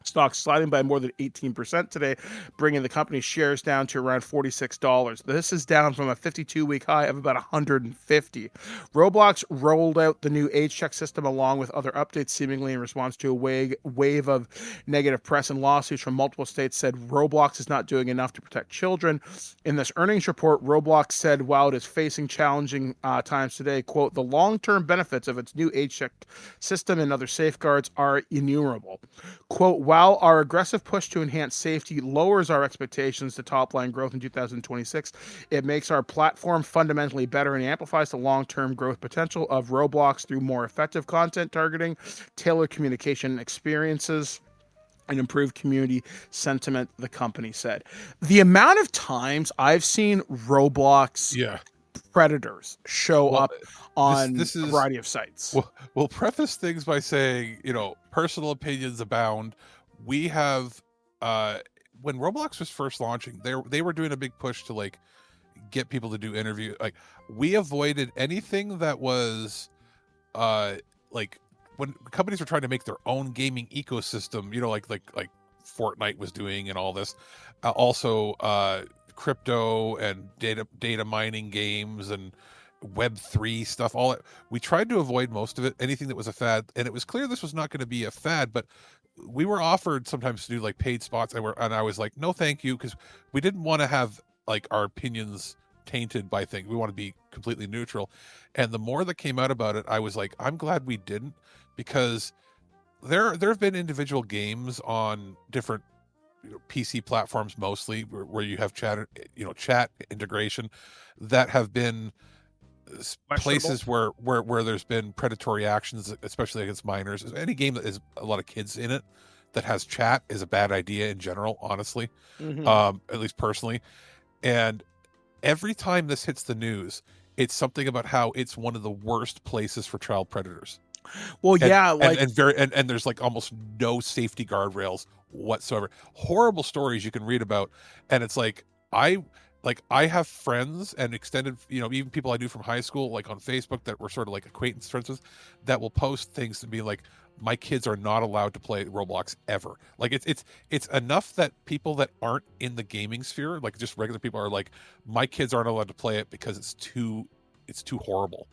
stock sliding by more than 18% today, bringing the company's shares down to around $46. This is down from a 52-week high of about $150. Roblox rolled out the new age check system along with other updates, seemingly in response to a wave of negative press and lawsuits from multiple states, said Roblox is not doing enough to protect children. In this earnings report, Roblox said while it is facing challenging times today, quote, the long-term benefits of its new age check system and other safeguards are innumerable. Quote, while our aggressive push to enhance safety lowers our expectations to top-line growth in 2026, it makes our platform fundamentally better and amplifies the long-term growth potential of Roblox through more effective content targeting, tailored communication experiences, and improved community sentiment, the company said. The amount of times I've seen Roblox predators show up on a variety of sites. We'll preface things by saying, personal opinions abound. We have, when Roblox was first launching, they were doing a big push to get people to do interview. We avoided anything that was when companies were trying to make their own gaming ecosystem, like Fortnite was doing and all this. Also, crypto and data mining games and Web3 stuff, all that. We tried to avoid most of it, anything that was a fad, and it was clear this was not going to be a fad, but we were offered sometimes to do paid spots, and I was like, no thank you, because we didn't want to have our opinions tainted by things. We want to be completely neutral. And the more that came out about it, I was like, I'm glad we didn't, because there have been individual games on different PC platforms, mostly where you have chat integration, that have been places where there's been predatory actions, especially against minors. Any game that has a lot of kids in it that has chat is a bad idea in general, honestly. At least personally. And every time this hits the news, it's something about how it's one of the worst places for child predators. Well, yeah, and there's like almost no safety guardrails whatsoever. Horrible stories you can read about, and it's like I have friends and extended, even people I knew from high school, like on Facebook, that were sort of like acquaintance friends with, that will post things to be like, my kids are not allowed to play Roblox ever. Like it's enough that people that aren't in the gaming sphere, like just regular people, are like, my kids aren't allowed to play it because it's too horrible.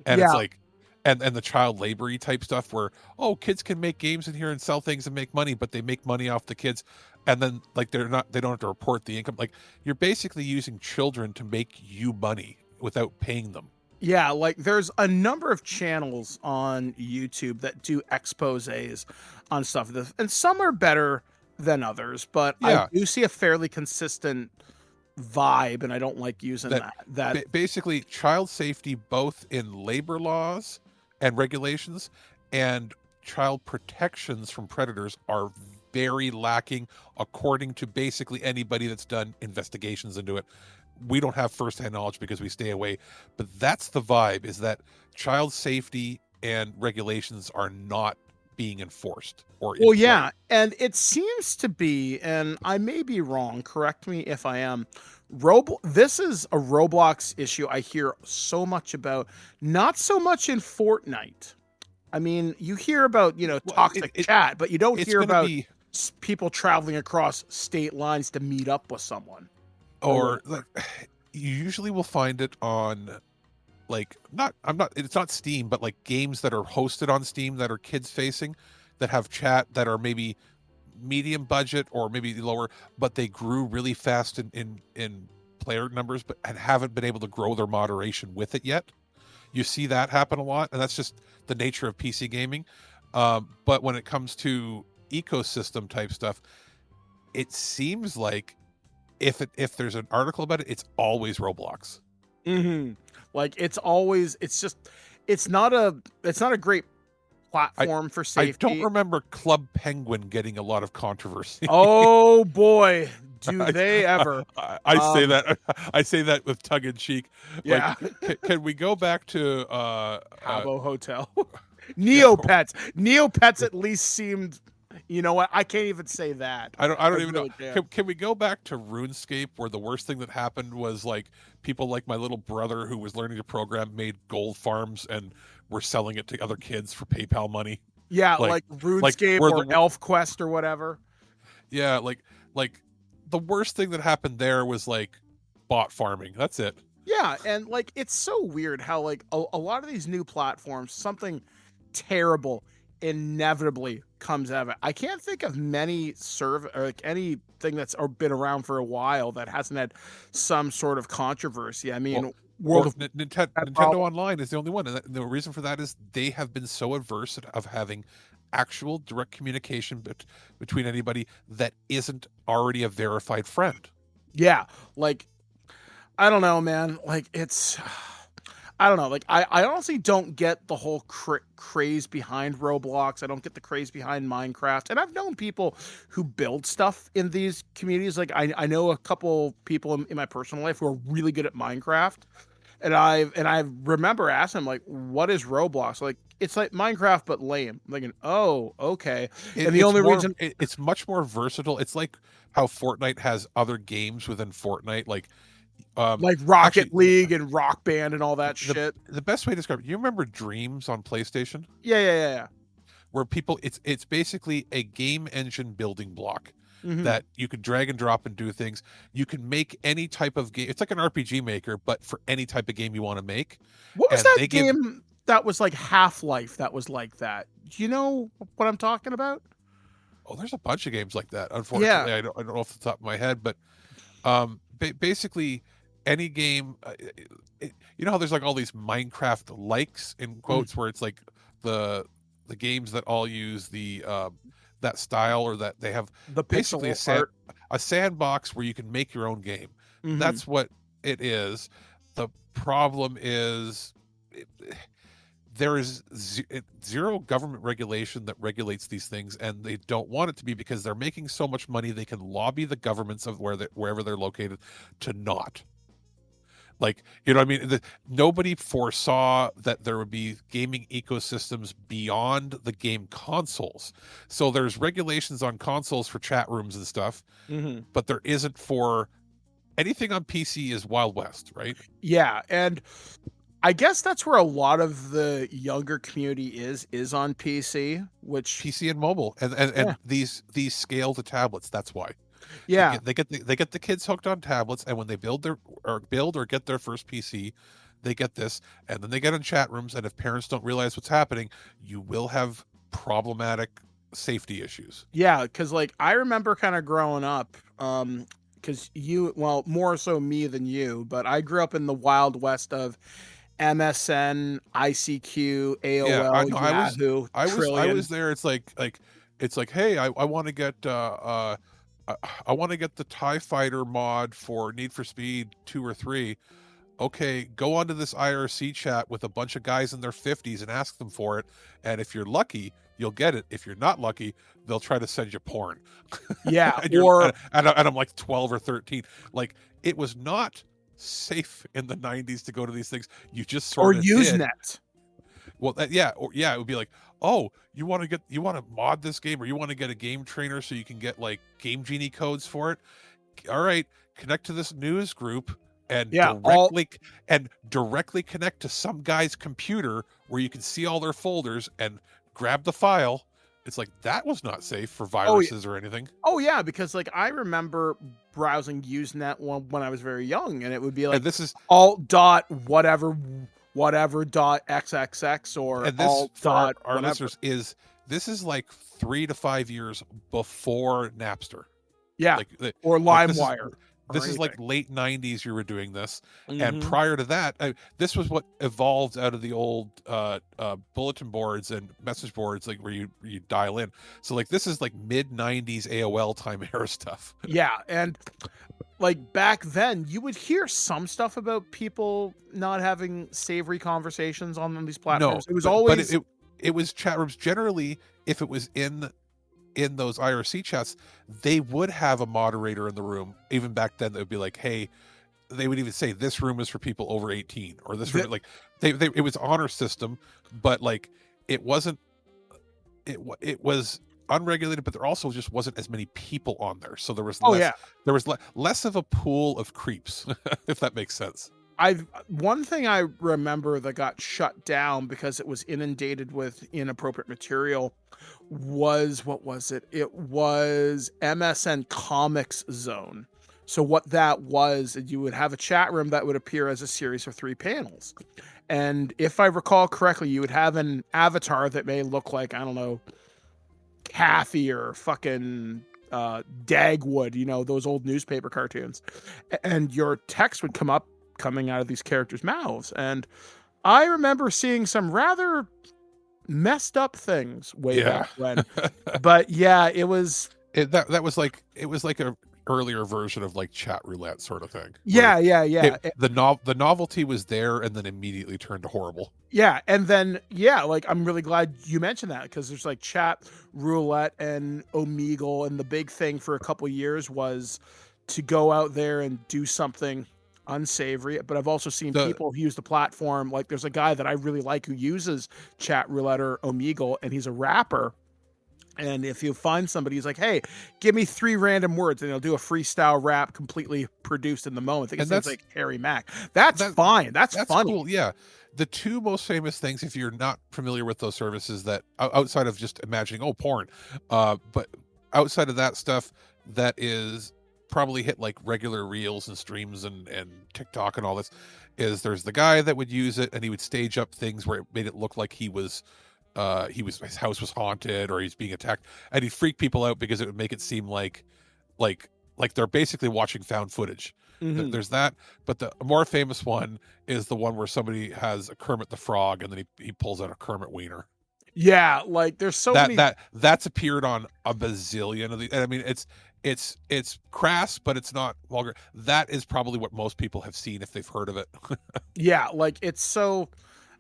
And it's like, and the child labory type stuff where, kids can make games in here and sell things and make money, but they make money off the kids, and then like they don't have to report the income. Like, you're basically using children to make you money without paying them. Yeah, like there's a number of channels on YouTube that do exposés on stuff, and some are better than others, but I do see a fairly consistent vibe, and I don't like using that. Basically, child safety, both in labor laws and regulations and child protections from predators, are very lacking, according to basically anybody that's done investigations into it. We don't have firsthand knowledge because we stay away, but that's the vibe, is that child safety and regulations are not being enforced. Yeah, and it seems to be, and I may be wrong, correct me if I am, this is a Roblox issue I hear so much about, not so much in Fortnite. I mean, you hear about, toxic chat, but you don't hear about people traveling across state lines to meet up with someone. Or like, you usually will find it on, like, it's not Steam, but like games that are hosted on Steam that are kids facing, that have chat, that are maybe medium budget or maybe lower, but they grew really fast in player numbers, and haven't been able to grow their moderation with it yet. You see that happen a lot, and that's just the nature of PC gaming. But when it comes to ecosystem type stuff, it seems like if there's an article about it, it's always Roblox. Like it's not a great platform for safety. I don't remember Club Penguin getting a lot of controversy. Oh boy, do they ever. I say that with tongue in cheek. Yeah. Like, can we go back to Habbo Hotel? Neopets. Neopets at least seemed, you know what? I can't even say that. I don't even really know. Can we go back to RuneScape, where the worst thing that happened was like people like my little brother who was learning to program made gold farms and were selling it to other kids for PayPal money? Yeah, like RuneScape or ElfQuest or whatever. Yeah, like the worst thing that happened there was like bot farming. That's it. Yeah, and like it's so weird how like a lot of these new platforms, something terrible inevitably comes out of it. I can't think of many or like anything that's been around for a while that hasn't had some sort of controversy. I mean, Nintendo Online is the only one, and the reason for that is they have been so averse of having actual direct communication between anybody that isn't already a verified friend. Yeah, like I don't know, man. Like I don't know. Like I honestly don't get the whole craze behind Roblox. I don't get the craze behind Minecraft. And I've known people who build stuff in these communities. Like I know a couple people in my personal life who are really good at Minecraft. And I remember asking them, like, what is Roblox? Like, it's like Minecraft but lame. I'm thinking, oh, okay. And the only reason it's much more versatile. It's like how Fortnite has other games within Fortnite, like Rocket League and Rock Band and all that shit. The best way to describe it, you remember Dreams on PlayStation? Yeah. Where people, it's basically a game engine building block that you can drag and drop and do things. You can make any type of game. It's like an RPG maker, but for any type of game you want to make. What was that game that was like Half-Life that was like that? Do you know what I'm talking about? Oh, there's a bunch of games like that. Unfortunately, I don't know off the top of my head, but basically any game, you know how there's like all these Minecraft likes in quotes where it's like the games that all use the that style, or that they have basically a sandbox where you can make your own game. That's what it is. The problem is there is zero government regulation that regulates these things, and they don't want it to be because they're making so much money they can lobby the governments of wherever they're located to not. Like, you know what I mean? Nobody foresaw that there would be gaming ecosystems beyond the game consoles. So there's regulations on consoles for chat rooms and stuff, but there isn't for anything on PC is Wild West, right? Yeah, and I guess that's where a lot of the younger community is on PC, which PC and mobile, and these scale to tablets. That's why. Yeah, they get the kids hooked on tablets, and when they build or get their first PC, they get this, and then they get in chat rooms. And if parents don't realize what's happening, you will have problematic safety issues. Yeah, because like I remember kind of growing up, because more so me than you, but I grew up in the Wild West of MSN, ICQ, AOL, Yahoo, I Trillion. was there. It's like, hey, I want to get I want to get the TIE Fighter mod for Need for Speed 2 or 3. Okay, go onto this IRC chat with a bunch of guys in their 50s and ask them for it. And if you're lucky, you'll get it. If you're not lucky, they'll try to send you porn. Yeah, and I'm like 12 or 13. Like, it was not safe in the 90s to go to these things. You just sort of Usenet. Well, it would be like, oh, you want to mod this game, or you want to get a game trainer so you can get like Game Genie codes for it. All right, connect to this news group and directly connect to some guy's computer where you can see all their folders and grab the file. It's like, that was not safe for viruses or anything. Oh yeah, because like I remember browsing Usenet when I was very young, and it would be like, and this is alt dot whatever dot xxx or and this alt for dot our whatever. listeners this is like 3 to 5 years before Napster. Yeah, or LimeWire. This is like late 90s you were doing this. And prior to that, this was what evolved out of the old bulletin boards and message boards, like where you dial in. So like this is like mid 90s AOL time era stuff. Yeah, and like back then you would hear some stuff about people not having savory conversations on these platforms. No, it was always it was chat rooms. Generally, if it was in those IRC chats, they would have a moderator in the room. Even back then, they would be like, hey, they would even say this room is for people over 18, or this room, like it was honor system, but like it wasn't, it was unregulated, but there also just wasn't as many people on there. So there was less of a pool of creeps, if that makes sense. One thing I remember that got shut down because it was inundated with inappropriate material was, what was it? It was MSN Comics Zone. So what that was, you would have a chat room that would appear as a series of 3 panels. And if I recall correctly, you would have an avatar that may look like, I don't know, Kathy or fucking Dagwood, you know, those old newspaper cartoons. And your text would coming out of these characters' mouths. And I remember seeing some rather messed up things way back when. But yeah, it was like a earlier version of like chat roulette sort of thing. Yeah. The novelty was there and then immediately turned to horrible. Yeah, and then like I'm really glad you mentioned that, because there's like chat roulette and Omegle, and the big thing for a couple years was to go out there and do something unsavory. But I've also seen people who use the platform, like there's a guy that I really like who uses chat roulette or Omegle, and he's a rapper. And if you find somebody who's like, hey, give me 3 random words, and he'll do a freestyle rap completely produced in the moment. I think it's like Harry Mack. That's fine. That's funny. Cool. Yeah. The 2 most famous things, if you're not familiar with those services, that outside of just imagining, porn, but outside of that stuff, that is probably hit like regular reels and streams and TikTok and all this, is there's the guy that would use it and he would stage up things where it made it look like his house was haunted or he's being attacked, and he'd freak people out because it would make it seem like they're basically watching found footage. There's that, but the more famous one is the one where somebody has a Kermit the Frog and then he pulls out a Kermit wiener. Yeah, like there's so many that's appeared on a bazillion of these. And I mean, it's crass, but it's not vulgar. That is probably what most people have seen if they've heard of it. Yeah, like it's so,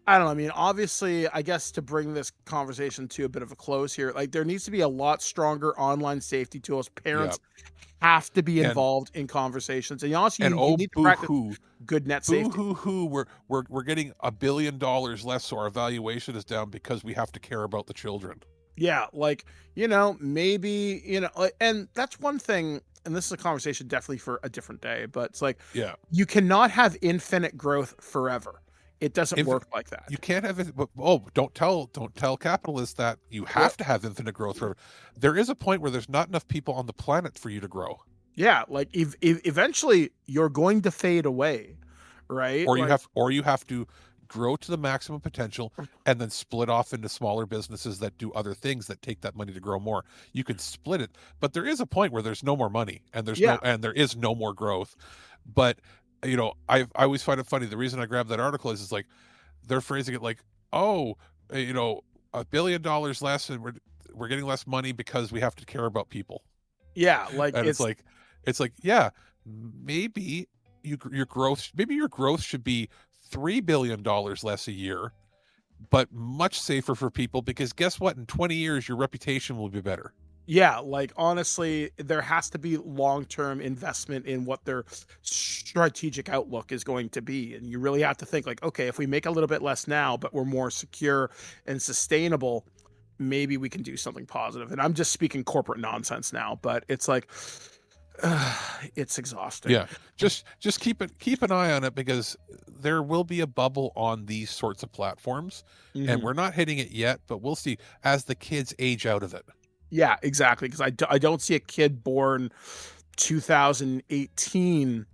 I don't know. I mean, obviously, I guess to bring this conversation to a bit of a close here, like there needs to be a lot stronger online safety tools. Parents have to be involved in conversations, and honestly, you need to practice good net safety. We're getting $1 billion less, so our valuation is down because we have to care about the children. Yeah, like, maybe, and that's one thing, and this is a conversation definitely for a different day, but it's like, you cannot have infinite growth forever. It doesn't work like that. You can't have it. Don't tell capitalists that you have to have infinite growth forever. There is a point where there's not enough people on the planet for you to grow. Yeah, like eventually you're going to fade away, right? Or you have to grow to the maximum potential and then split off into smaller businesses that do other things that take that money to grow more. You can split it, but there is a point where there's no more money and there is no more growth. But I always find it funny. The reason I grabbed that article is like they're phrasing it like, $1 billion less, and we're getting less money because we have to care about people. Yeah, like and it's like yeah, maybe your growth should be $3 billion less a year, but much safer for people, because guess what? In 20 years, your reputation will be better. Yeah, like honestly, there has to be long-term investment in what their strategic outlook is going to be. And you really have to think like, okay, if we make a little bit less now, but we're more secure and sustainable, maybe we can do something positive. And I'm just speaking corporate nonsense now, but it's like, it's exhausting. Yeah, just keep an eye on it, because there will be a bubble on these sorts of platforms, and we're not hitting it yet, but we'll see as the kids age out of it. Yeah, exactly. Because I don't see a kid born 2018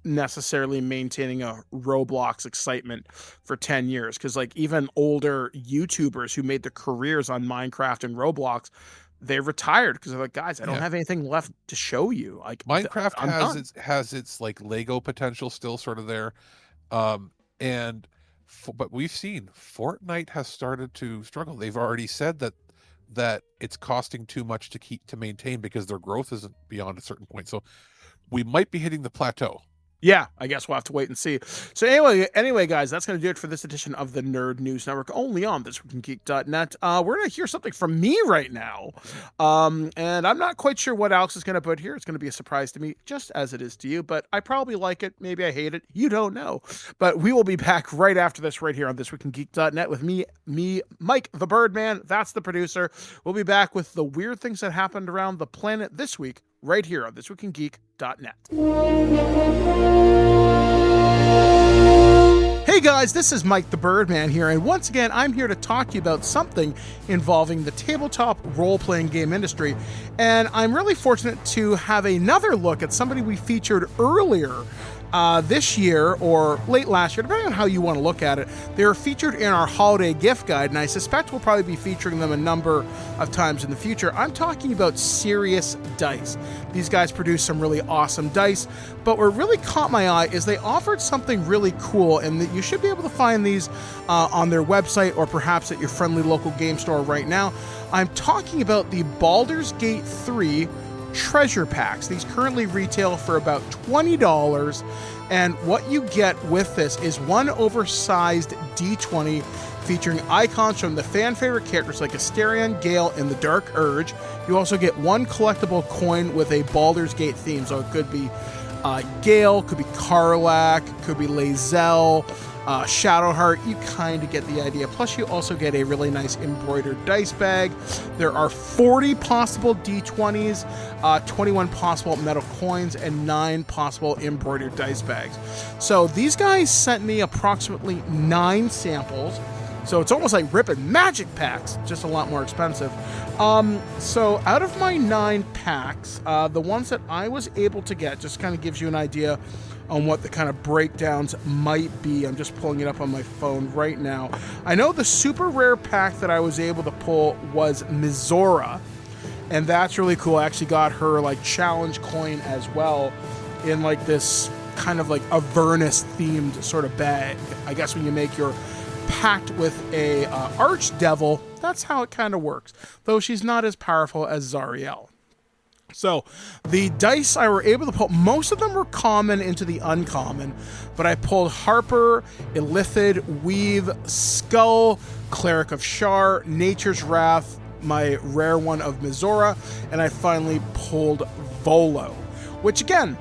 necessarily maintaining a Roblox excitement for 10 years. Because like even older YouTubers who made their careers on Minecraft and Roblox, they retired because they're like, guys, I don't have anything left to show you. Like Minecraft has its like Lego potential still sort of there, but we've seen Fortnite has started to struggle. They've already said that it's costing too much to maintain because their growth isn't beyond a certain point. So we might be hitting the plateau. Yeah, I guess we'll have to wait and see. So anyway, guys, that's going to do it for this edition of the Nerd News Network, only on thisweekingeek.net. We're going to hear something from me right now. And I'm not quite sure what Alex is going to put here. It's going to be a surprise to me, just as it is to you, but I probably like it. Maybe I hate it. You don't know. But we will be back right after this right here on thisweekingeek.net with me, Mike the Birdman. That's the producer. We'll be back with the weird things that happened around the planet this week, right here on thisweekingeek.net. Hey guys, this is Mike the Birdman here, and once again, I'm here to talk to you about something involving the tabletop role-playing game industry, and I'm really fortunate to have another look at somebody we featured earlier this year, or late last year, depending on how you want to look at it. They were featured in our holiday gift guide, and I suspect we'll probably be featuring them a number of times in the future. I'm talking about Sirius Dice. These guys produce some really awesome dice, but what really caught my eye is they offered something really cool, and that you should be able to find these on their website or perhaps at your friendly local game store right now. I'm talking about the Baldur's Gate 3 treasure packs. These currently retail for about $20, and what you get with this is one oversized D20 featuring icons from the fan favorite characters like Asterion, Gale, and the Dark Urge. You also get one collectible coin with a Baldur's Gate theme, so it could be Gale, could be Karlach, could be Lae'zel, Shadowheart. You kind of get the idea. Plus, you also get a really nice embroidered dice bag. There are 40 possible D20s, 21 possible metal coins, and 9 possible embroidered dice bags. So these guys sent me approximately 9 samples. So it's almost like ripping magic packs, just a lot more expensive. So out of my 9 packs, the ones that I was able to get, just kind of gives you an idea on what the kind of breakdowns might be. I'm just pulling it up on my phone right now. I know the super rare pack that I was able to pull was Mizora, and that's really cool. I actually got her like challenge coin as well in like this kind of like Avernus themed sort of bag. I guess when you make your pact with a archdevil, that's how it kind of works, though she's not as powerful as Zariel. So the dice I were able to pull, most of them were common into the uncommon, but I pulled Harper, Illithid, Weave, Skull, Cleric of Shar, Nature's Wrath, my rare one of Mizora, and I finally pulled Volo, which again,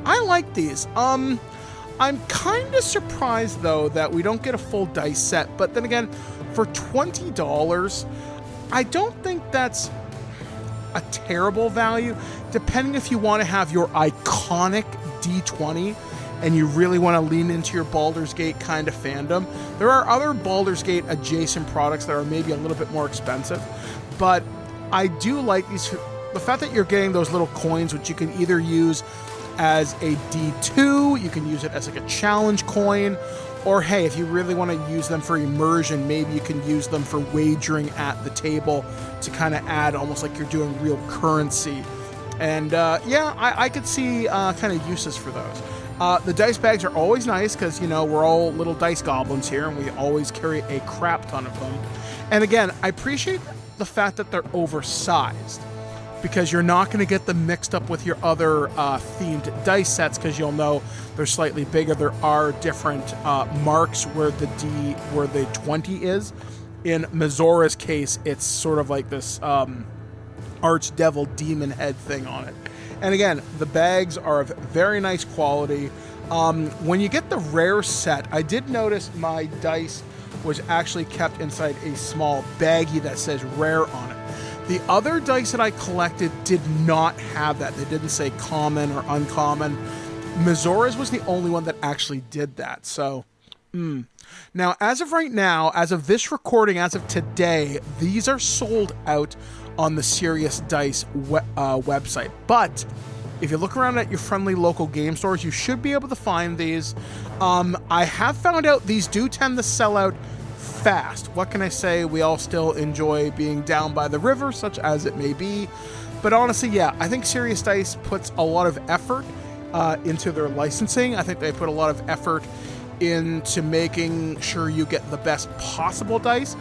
I like these. I'm kind of surprised though that we don't get a full dice set, but then again, for $20, I don't think that's a terrible value, depending if you want to have your iconic D20 and you really want to lean into your Baldur's Gate kind of fandom. There are other Baldur's Gate adjacent products that are maybe a little bit more expensive, but I do like these. The fact that you're getting those little coins, which you can either use as a D2, you can use it as like a challenge coin, or hey, if you really want to use them for immersion, maybe you can use them for wagering at the table to kind of add almost like you're doing real currency. And yeah, I could see kind of uses for those. The dice bags are always nice because, you know, we're all little dice goblins here and we always carry a crap ton of them. And again, I appreciate the fact that they're oversized, because you're not going to get them mixed up with your other themed dice sets, because you'll know they're slightly bigger. There are different marks where the 20 is. In Mizora's case, it's sort of like this archdevil demon head thing on it. And again, the bags are of very nice quality. When you get the rare set, I did notice my dice was actually kept inside a small baggie that says rare on it. The other dice that I collected did not have that. They didn't say common or uncommon. Mizora's was the only one that actually did that. So, Now, as of right now, as of this recording, as of today, these are sold out on the Sirius Dice website. But if you look around at your friendly local game stores, you should be able to find these. I have found out these do tend to sell out fast. What can I say? We all still enjoy being down by the river, such as it may be. But honestly, yeah, I think Sirius Dice puts a lot of effort into their licensing. I think they put a lot of effort into making sure you get the best possible dice.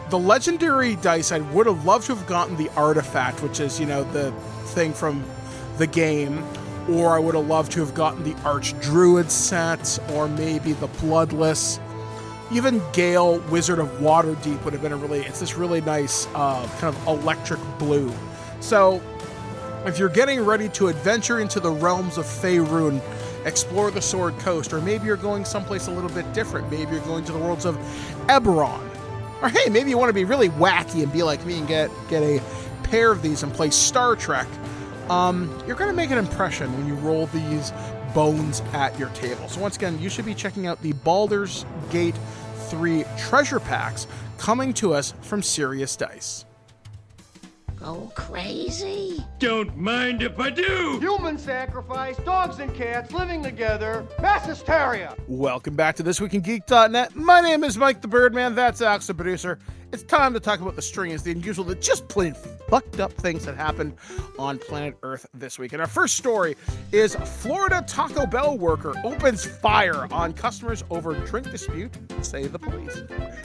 The legendary dice, I would have loved to have gotten the artifact, which is, you know, the thing from the game, or I would have loved to have gotten the Archdruid set, or maybe the Bloodless. Even Gale, Wizard of Waterdeep would have been it's this really nice kind of electric blue. So if you're getting ready to adventure into the realms of Faerun, explore the Sword Coast, or maybe you're going someplace a little bit different, maybe you're going to the worlds of Eberron, or hey, maybe you want to be really wacky and be like me and get a pair of these and play Star Trek, you're going to make an impression when you roll these bones at your table. So once again, you should be checking out the Baldur's Gate 3 treasure packs coming to us from Sirius Dice. Go crazy? Don't mind if I do! Human sacrifice, dogs and cats living together, mass hysteria. Welcome back to This Week in Geek.net. My name is Mike the Birdman. That's Alex the producer. It's time to talk about the strange, the unusual, the just plain fucked up things that happened on planet Earth this week. And our first story is Florida Taco Bell worker opens fire on customers over drink dispute, say the police.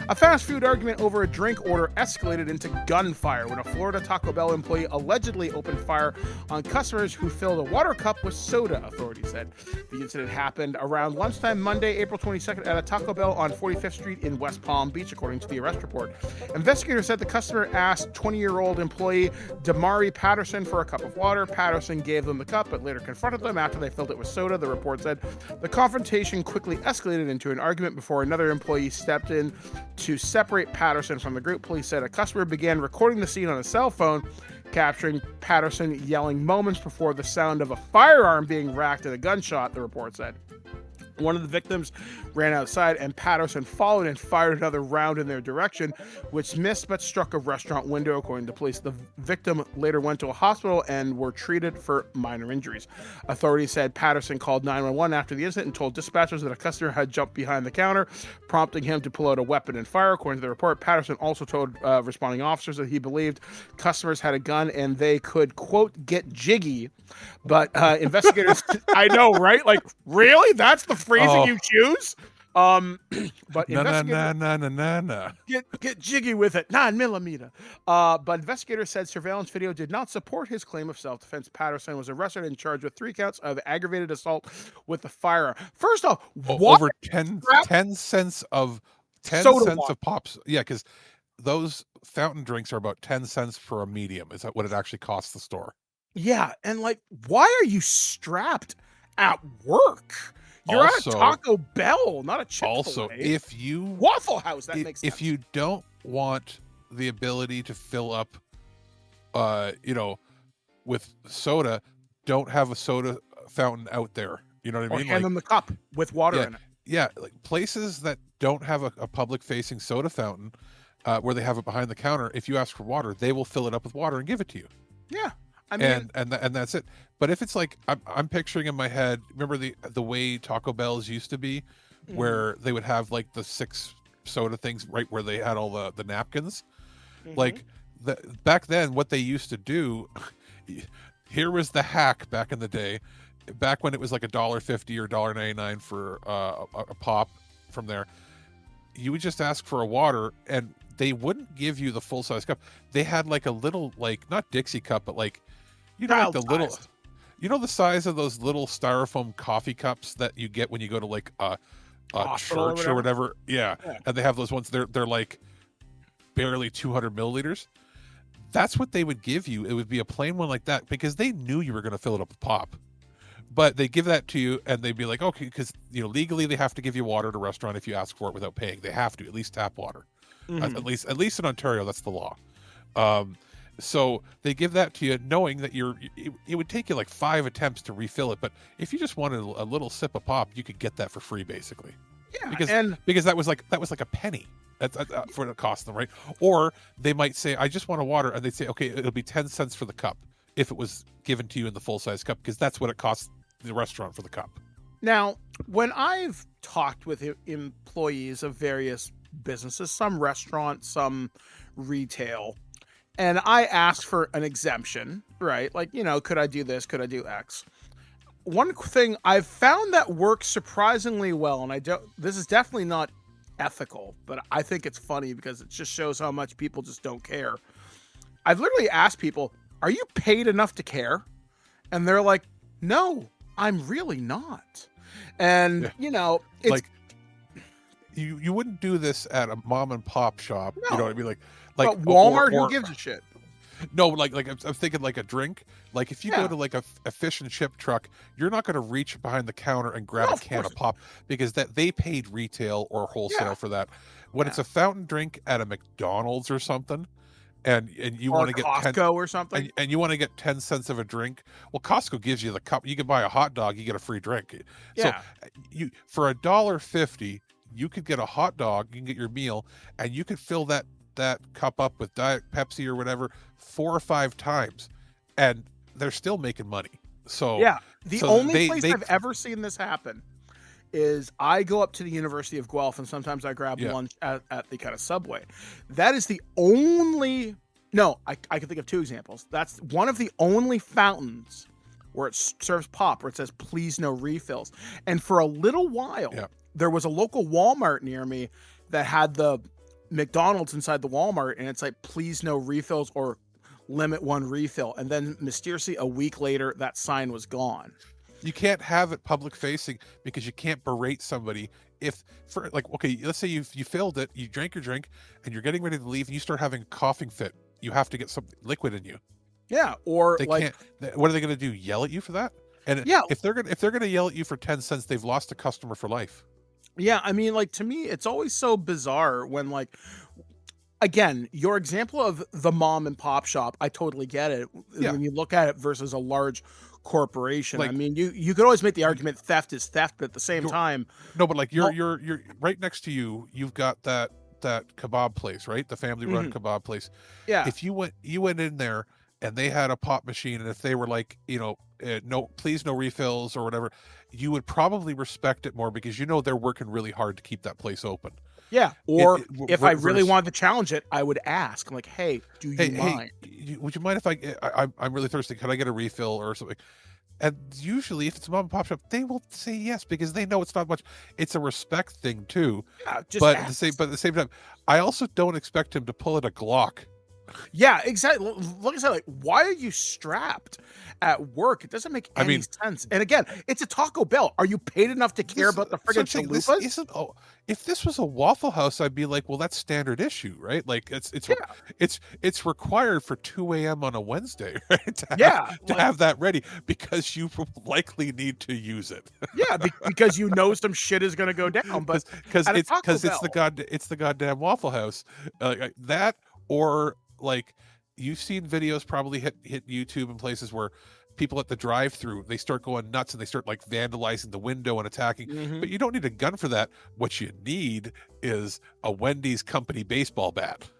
A fast food argument over a drink order escalated into gunfire when a Florida Taco Bell employee allegedly opened fire on customers who filled a water cup with soda, authorities said. The incident happened around lunchtime Monday, April 22nd at a Taco Bell on 45th Street in West Palm Beach, according to the arrest report. Investigators said the customer asked 20-year-old employee Damari Patterson for a cup of water. Patterson gave them the cup, but later confronted them after they filled it with soda, the report said. The confrontation quickly escalated into an argument before another employee stepped in to separate Patterson from the group. Police said a customer began recording the scene on a cell phone, capturing Patterson yelling moments before the sound of a firearm being racked and a gunshot, the report said. One of the victims ran outside and Patterson followed and fired another round in their direction, which missed but struck a restaurant window, according to police. The victim later went to a hospital and were treated for minor injuries. Authorities said Patterson called 911 after the incident and told dispatchers that a customer had jumped behind the counter, prompting him to pull out a weapon and fire. According to the report, Patterson also told responding officers that he believed customers had a gun and they could, quote, get jiggy. But investigators, I know, right? Like, really? That's the phrasing you choose? But Na na investigators na na na na. get jiggy with it, 9mm. But investigators said surveillance video did not support his claim of self-defense. Patterson was arrested and charged with 3 counts of aggravated assault with a firearm. First off, what Over 10 cents of Soda water. pops. Yeah, because those fountain drinks are about 10 cents for a medium. Is that what it actually costs the store? Yeah, and like, why are you strapped at work? You're Also- at a Taco Bell, not a Chick-fil-A. Also, if you Waffle House, that makes sense. if you don't want the ability to fill up, with soda, don't have a soda fountain out there. You know what I or mean? hand them the cup with water in it. Yeah, like places that don't have a public-facing soda fountain, where they have it behind the counter. If you ask for water, they will fill it up with water and give it to you. Yeah, I mean, and that's it. But if it's like I'm picturing in my head, remember the way Taco Bells used to be, where they would have like the 6 soda things right where they had all the napkins, like back then what they used to do. Here was the hack back in the day, back when it was like $1.50 or $1.99 for a pop. From there, you would just ask for a water, and they wouldn't give you the full size cup. They had like a little, like, not Dixie cup, but like, like the little, the size of those little styrofoam coffee cups that you get when you go to like a church or whatever. Yeah. And they have those ones. They're like barely 200 milliliters. That's what they would give you. It would be a plain one like that, because they knew you were going to fill it up with pop. But they give that to you, and they'd be like, okay, because legally they have to give you water at a restaurant if you ask for it without paying. They have to, at least tap water. At least in Ontario, that's the law. So they give that to you, knowing that it would take you like 5 attempts to refill it. But if you just wanted a little sip of pop, you could get that for free, basically. Yeah, because that was like a penny. That's for the cost of them, right? Or they might say, I just want a water, and they'd say, okay, it'll be 10 cents for the cup if it was given to you in the full size cup, because that's what it costs the restaurant for the cup. Now, when I've talked with employees of various businesses, some restaurant, some retail, and I ask for an exemption, right? Like, could I do this? Could I do X? One thing I've found that works surprisingly well, and this is definitely not ethical, but I think it's funny because it just shows how much people just don't care. I've literally asked people, are you paid enough to care? And they're like, no, I'm really not. And, it's like, you wouldn't do this at a mom and pop shop. No. You know what I mean? Like but Walmart, who gives a shit? No, like I'm thinking like a drink. Like if you go to like a fish and chip truck, you're not going to reach behind the counter and grab a can of pop, because they paid retail or wholesale for that. When it's a fountain drink at a McDonald's or something, and you want to get Costco or something, and you want to get 10 cents of a drink, well, Costco gives you the cup. You can buy a hot dog, you get a free drink. Yeah. So you, for $1.50, you could get a hot dog, you can get your meal, and you could fill that cup up with Diet Pepsi or whatever 4 or 5 times, and they're still making money. So the only place I've ever seen this happen is I go up to the University of Guelph, and sometimes I grab lunch at the kind of Subway. That is the only... No, I can think of 2 examples. That's one of the only fountains where it serves pop, where it says, please no refills. And for a little while, there was a local Walmart near me that had the McDonald's inside the Walmart, and it's like, please no refills or limit 1 refill. And then mysteriously a week later, that sign was gone. You can't have it public facing, because you can't berate somebody if, for like, okay, let's say you filled it, you drank your drink, and you're getting ready to leave, and you start having a coughing fit. You have to get some liquid in you. Yeah, or they can't. What are they going to do? Yell at you for that? And if they're going to yell at you for 10 cents, they've lost a customer for life. Yeah, I mean, like, to me, it's always so bizarre when, like, again, your example of the mom and pop shop, I totally get it. Yeah. When you look at it versus a large corporation, like, I mean, you could always make the argument theft is theft, but at the same time, no, but like you're right next to you, you've got that kebab place, right? The family run kebab place. Yeah. If you went in there and they had a pop machine, and if they were like, no, please no refills or whatever, you would probably respect it more, because they're working really hard to keep that place open. Yeah. Or if I really wanted to challenge it, I would ask. I'm like, hey, do you mind? Would you mind if I'm really thirsty? Can I get a refill or something? And usually, if it's a mom and pop shop, they will say yes because they know it's not much. It's a respect thing too. Yeah, just But ask. at the same time, I also don't expect him to pull out a Glock. Yeah, exactly. Like I said, like, why are you strapped at work? It doesn't make any sense. And again, it's a Taco Bell. Are you paid enough to care about the friggin' This chalupas? isn't. Oh, if this was a Waffle House, I'd be like, well, that's standard issue, right? Like it's required for 2 a.m. on a Wednesday, right? To have that ready because you will need to use it. Yeah, because you know some shit is going to go down. But because it's the goddamn Waffle House, that or. Like you've seen videos probably hit YouTube in places where people at the drive-through, they start going nuts and they start like vandalizing the window and attacking. But you don't need a gun for that. What you need is a Wendy's company baseball bat.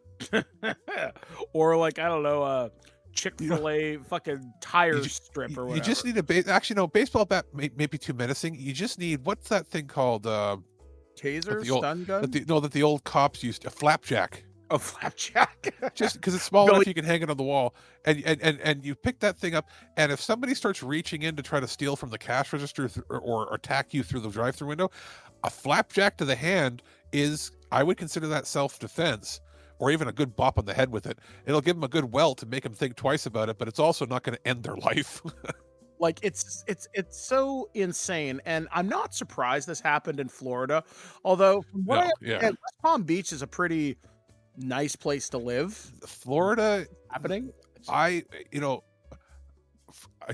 Or like, I don't know, Chick-fil-A fucking tire strip or whatever. You just need baseball bat may be too menacing. You just need, what's that thing called? Taser? Stun gun? That the old cops used, a flapjack. A flapjack. Just because it's small enough you can hang it on the wall, and you pick that thing up, and if somebody starts reaching in to try to steal from the cash register or attack you through the drive-through window, a flapjack to the hand is, I would consider that self-defense, or even a good bop on the head with it. It'll give them a good welt to make them think twice about it, but it's also not going to end their life. Like it's so insane, and I'm not surprised this happened in Florida. Although, West Palm Beach is a pretty nice place to live. Florida happening. I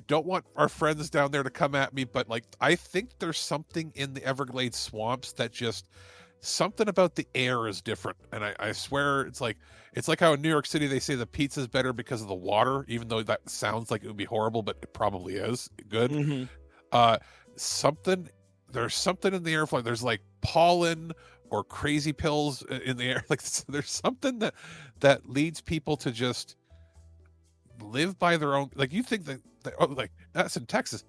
don't want our friends down there to come at me, but like I think there's something in the Everglades swamps that just something about the air is different. And I swear it's like how in New York City they say the pizza's better because of the water, even though that sounds like it would be horrible, but it probably is good. There's something in the air. There's like pollen or crazy pills in the air. Like there's something that leads people to just live by their own. Like you think that like that's in Texas.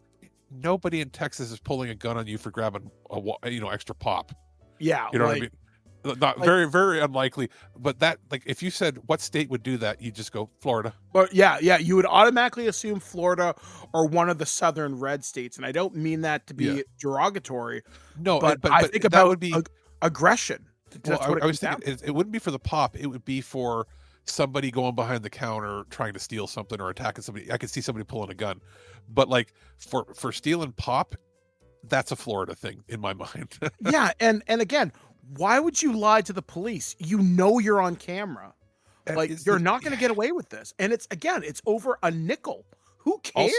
Nobody in Texas is pulling a gun on you for grabbing extra pop. Yeah, you know what I mean. Not very, very unlikely. But that, like, if you said what state would do that, you just go Florida. But yeah, you would automatically assume Florida or one of the southern red states, and I don't mean that to be derogatory. No, but I think about would be aggression. That's what I was thinking. It wouldn't be for the pop. It would be for somebody going behind the counter trying to steal something or attacking somebody. I could see somebody pulling a gun, but like for stealing pop, that's a Florida thing in my mind. Yeah, and again, why would you lie to the police? You know you're on camera. Like you're not going to get away with this. And it's over a nickel. Who cares?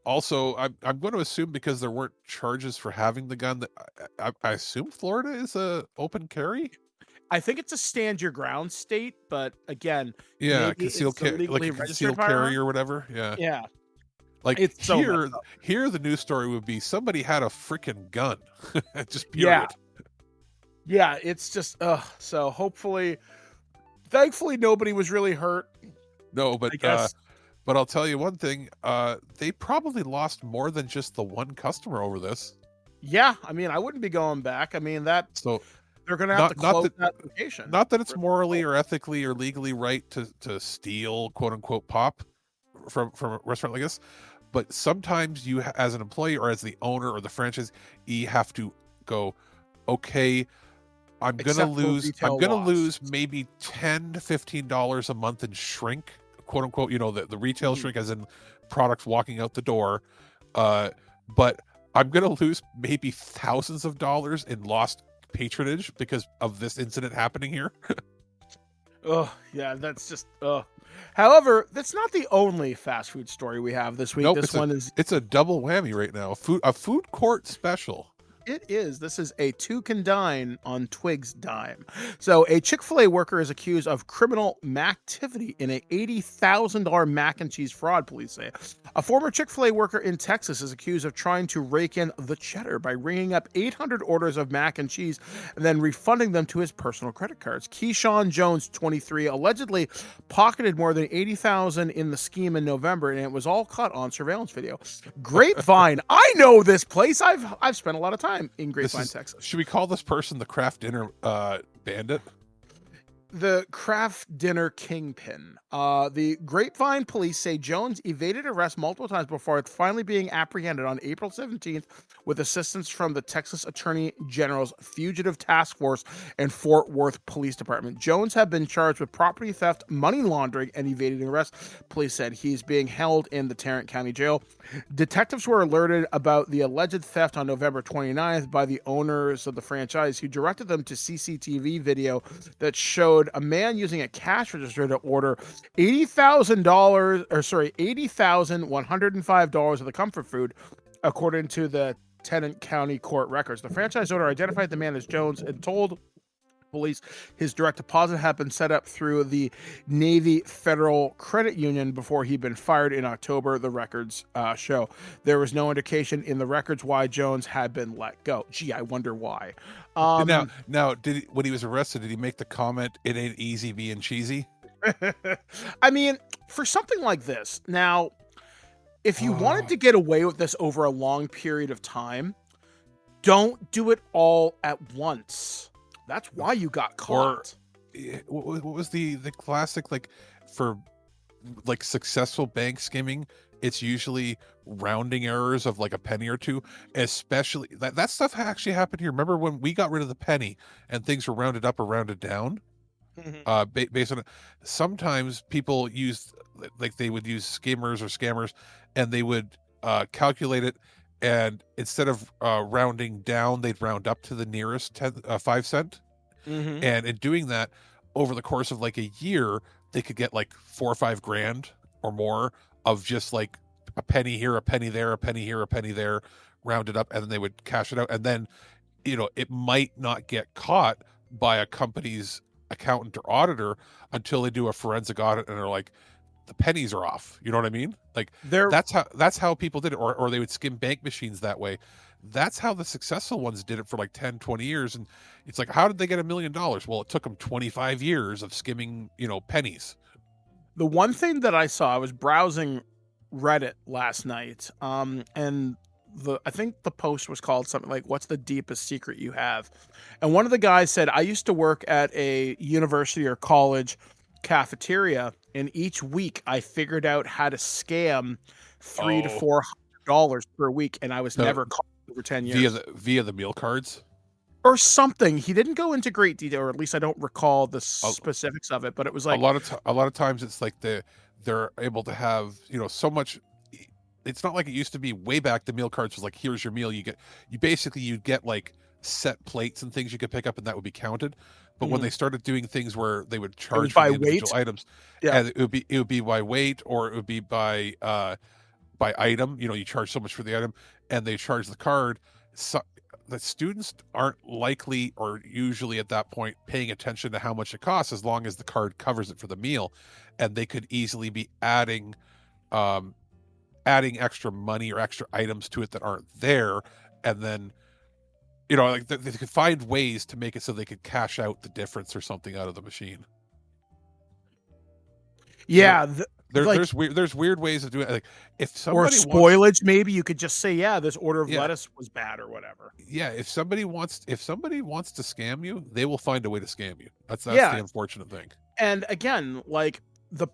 Also, I'm going to assume because there weren't charges for having the gun that I assume Florida is a open carry. I think it's a stand your ground state, but again, concealed carry or whatever. Yeah. Like it's here the news story would be somebody had a freaking gun. Just period. Yeah, it's just so thankfully nobody was really hurt. No, but I'll tell you one thing, they probably lost more than just the one customer over this. Yeah, I mean, I wouldn't be going back. I mean, they're going to have to close that location. Not that it's morally or ethically or legally right to steal quote unquote pop from a restaurant like this, but sometimes you as an employee or as the owner or the franchise, you have to go, okay, I'm gonna lose maybe $10 to $15 a month in shrink, quote unquote, the retail shrink as in products walking out the door, but I'm gonna lose maybe thousands of dollars in lost patronage because of this incident happening here. Oh yeah, that's just However, that's not the only fast food story we have this week. Nope, it's a double whammy right now. A food court special. It is. This is a two can dine on TWIG's dime. So a Chick-fil-A worker is accused of criminal activity in a $80,000 mac and cheese fraud, police say. A former Chick-fil-A worker in Texas is accused of trying to rake in the cheddar by ringing up 800 orders of mac and cheese and then refunding them to his personal credit cards. Keyshawn Jones, 23, allegedly pocketed more than $80,000 in the scheme in November, and it was all caught on surveillance video. Grapevine. I know this place. I've spent a lot of time in Grapevine, Texas. Should we call this person the craft dinner bandit? The Kraft Dinner Kingpin. The Grapevine police say Jones evaded arrest multiple times before finally being apprehended on April 17th with assistance from the Texas Attorney General's Fugitive Task Force and Fort Worth Police Department. Jones had been charged with property theft, money laundering, and evading arrest. Police said he's being held in the Tarrant County Jail. Detectives were alerted about the alleged theft on November 29th by the owners of the franchise, who directed them to CCTV video that showed a man using a cash register to order $80,105 of the comfort food, according to the Tennant County Court records. The franchise owner identified the man as Jones and told police his direct deposit had been set up through the Navy Federal Credit Union before he'd been fired in October, the records show. There was no indication in the records why Jones had been let go. Gee, I wonder why. Now, when he was arrested, did he make the comment, "It ain't easy being cheesy"? I mean, for something like this, now, if you wanted to get away with this over a long period of time, don't do it all at once. That's why you got caught. What was the classic, like, for like successful bank skimming? It's usually rounding errors of like a penny or two, especially that stuff actually happened here. Remember when we got rid of the penny and things were rounded up or rounded down? Based on it. Sometimes people used, like, they would use skimmers or scammers, and they would calculate it, and instead of rounding down, they'd round up to the nearest 5 cent. And in doing that, over the course of like a year, they could get like $4 or $5 grand or more of just like a penny here, a penny there, a penny here, a penny there, rounded up, and then they would cash it out. And then, it might not get caught by a company's accountant or auditor until they do a forensic audit and they're like, the pennies are off. You know what I mean? Like, that's how people did it. Or they would skim bank machines that way. That's how the successful ones did it for like 10, 20 years. And it's like, how did they get $1 million? Well, it took them 25 years of skimming, pennies. The one thing that I saw, I was browsing Reddit last night, and I think the post was called something like, "What's the deepest secret you have?" And one of the guys said, "I used to work at a university or college cafeteria, and each week I figured out how to scam $300 to $400 per week, and I was never caught over 10 years via the meal cards or something." He didn't go into great detail, or at least I don't recall the specifics of it, but it was like a lot of times it's like they're able to have so much. It's not like it used to be way back. The meal cards was like, here's your meal. You'd get like set plates and things you could pick up, and that would be counted. But when they started doing things where they would charge for the individual items, and it would be by weight, or it would be by item. You charge so much for the item, and they charge the card. So the students aren't likely, or usually at that point, paying attention to how much it costs, as long as the card covers it for the meal, and they could easily be adding extra money or extra items to it that aren't there, and then like they could find ways to make it so they could cash out the difference or something out of the machine. There's weird ways of doing it. Like, if somebody spoilage, maybe you could just say, this order of lettuce was bad or whatever. Yeah, if somebody wants to scam you, they will find a way to scam you. That's the unfortunate thing. And again, like the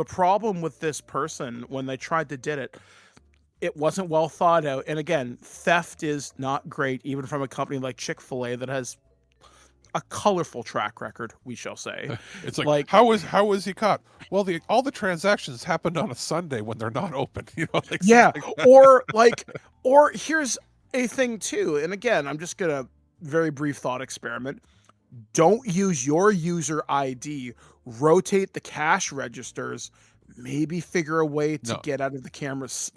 problem with this person, when they tried to did it, it wasn't well thought out. And again, theft is not great, even from a company like Chick-fil-A that has a colorful track record, we shall say. It's like how was he caught? Well, all the transactions happened on a Sunday when they're not open. Or here's a thing too. And again, I'm just gonna very brief thought experiment. Don't use your user ID. Rotate the cash registers. Maybe figure a way to get out of the camera's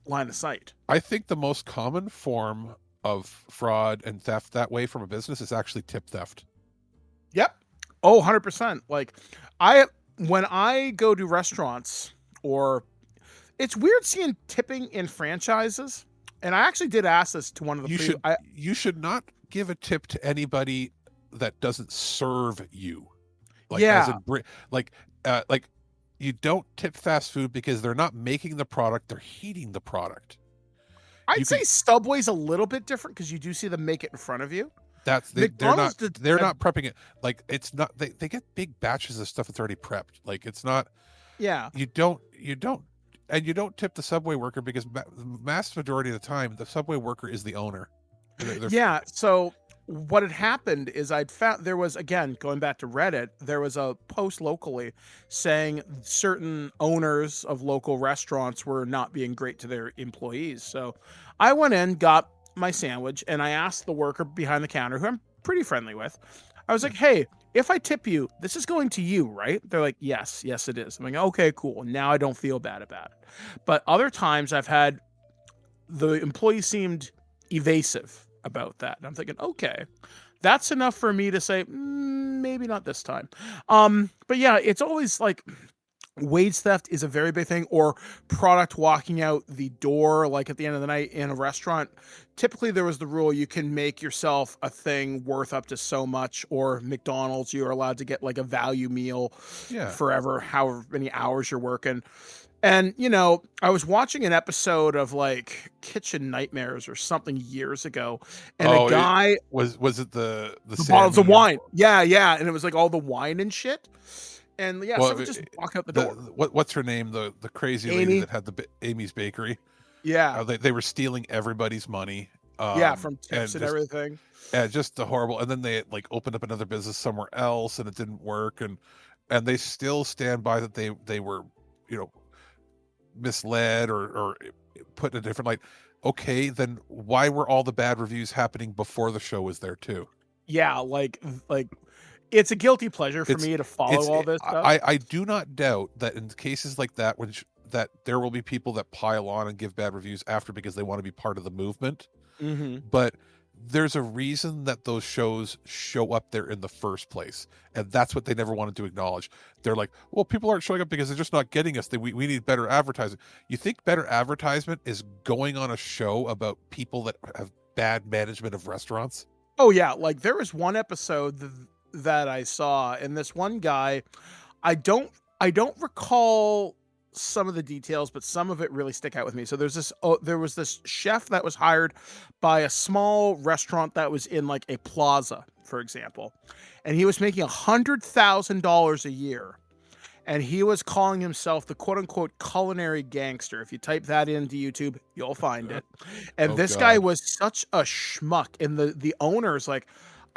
line of sight. I think the most common form of fraud and theft that way from a business is actually tip theft. Yep. 100%. Like, when I go to restaurants, or it's weird seeing tipping in franchises. And I actually did ask this to one of the you should not give a tip to anybody that doesn't serve you. Like, you don't tip fast food because they're not making the product, they're heating the product. I'd say Subway's a little bit different because you do see them make it in front of you. they're McDonald's not they're not prepping it. Like it's not they get big batches of stuff that's already prepped. Like it's not. Yeah. You don't tip the subway worker because mass majority of the time the subway worker is the owner. Yeah. So what had happened is I'd found there was, again, going back to Reddit, there was a post locally saying certain owners of local restaurants were not being great to their employees. So I went in, got my sandwich, and I asked the worker behind the counter, who I'm pretty friendly with, I was like, hey, if I tip you, this is going to you, right? They're like, yes, it is. I'm like, okay, cool. Now I don't feel bad about it. But other times I've had the employee seemed evasive about that. And I'm thinking, okay, that's enough for me to say, maybe not this time. But yeah, it's always like wage theft is a very big thing, or product walking out the door, like at the end of the night in a restaurant. Typically there was the rule you can make yourself a thing worth up to so much, or McDonald's, you're allowed to get like a value meal forever, however many hours you're working. And, you know, I was watching an episode of like Kitchen Nightmares or something years ago, and a guy was it the bottles of wine. Yeah. And it was like all the wine and shit. And yeah, so just walk out the door. What's her name? The crazy lady that had the Amy's Bakery. Yeah. They were stealing everybody's money. From tips and everything. Yeah, just the horrible. And then they like opened up another business somewhere else and it didn't work. And they still stand by that they were, you know, misled or put in a different light. Okay, then why were all the bad reviews happening before the show was there too? Yeah, like it's a guilty pleasure for me to follow all this stuff. I do not doubt that in cases like that, that there will be people that pile on and give bad reviews after because they want to be part of the movement. Mm-hmm. But there's a reason that those shows show up there in the first place, and that's what they never wanted to acknowledge. They're like, well, people aren't showing up because they're just not getting us. We need better advertising. You think better advertisement is going on a show about people that have bad management of restaurants? Oh yeah, like there was one episode that I saw, and this one guy, I don't recall some of the details, but some of it really stick out with me. So there was this chef that was hired by a small restaurant that was in like a plaza, for example, and he was making $100,000 a year, and he was calling himself the quote unquote culinary gangster. If you type that into YouTube, you'll find it. And this guy was such a schmuck, and the owner's like,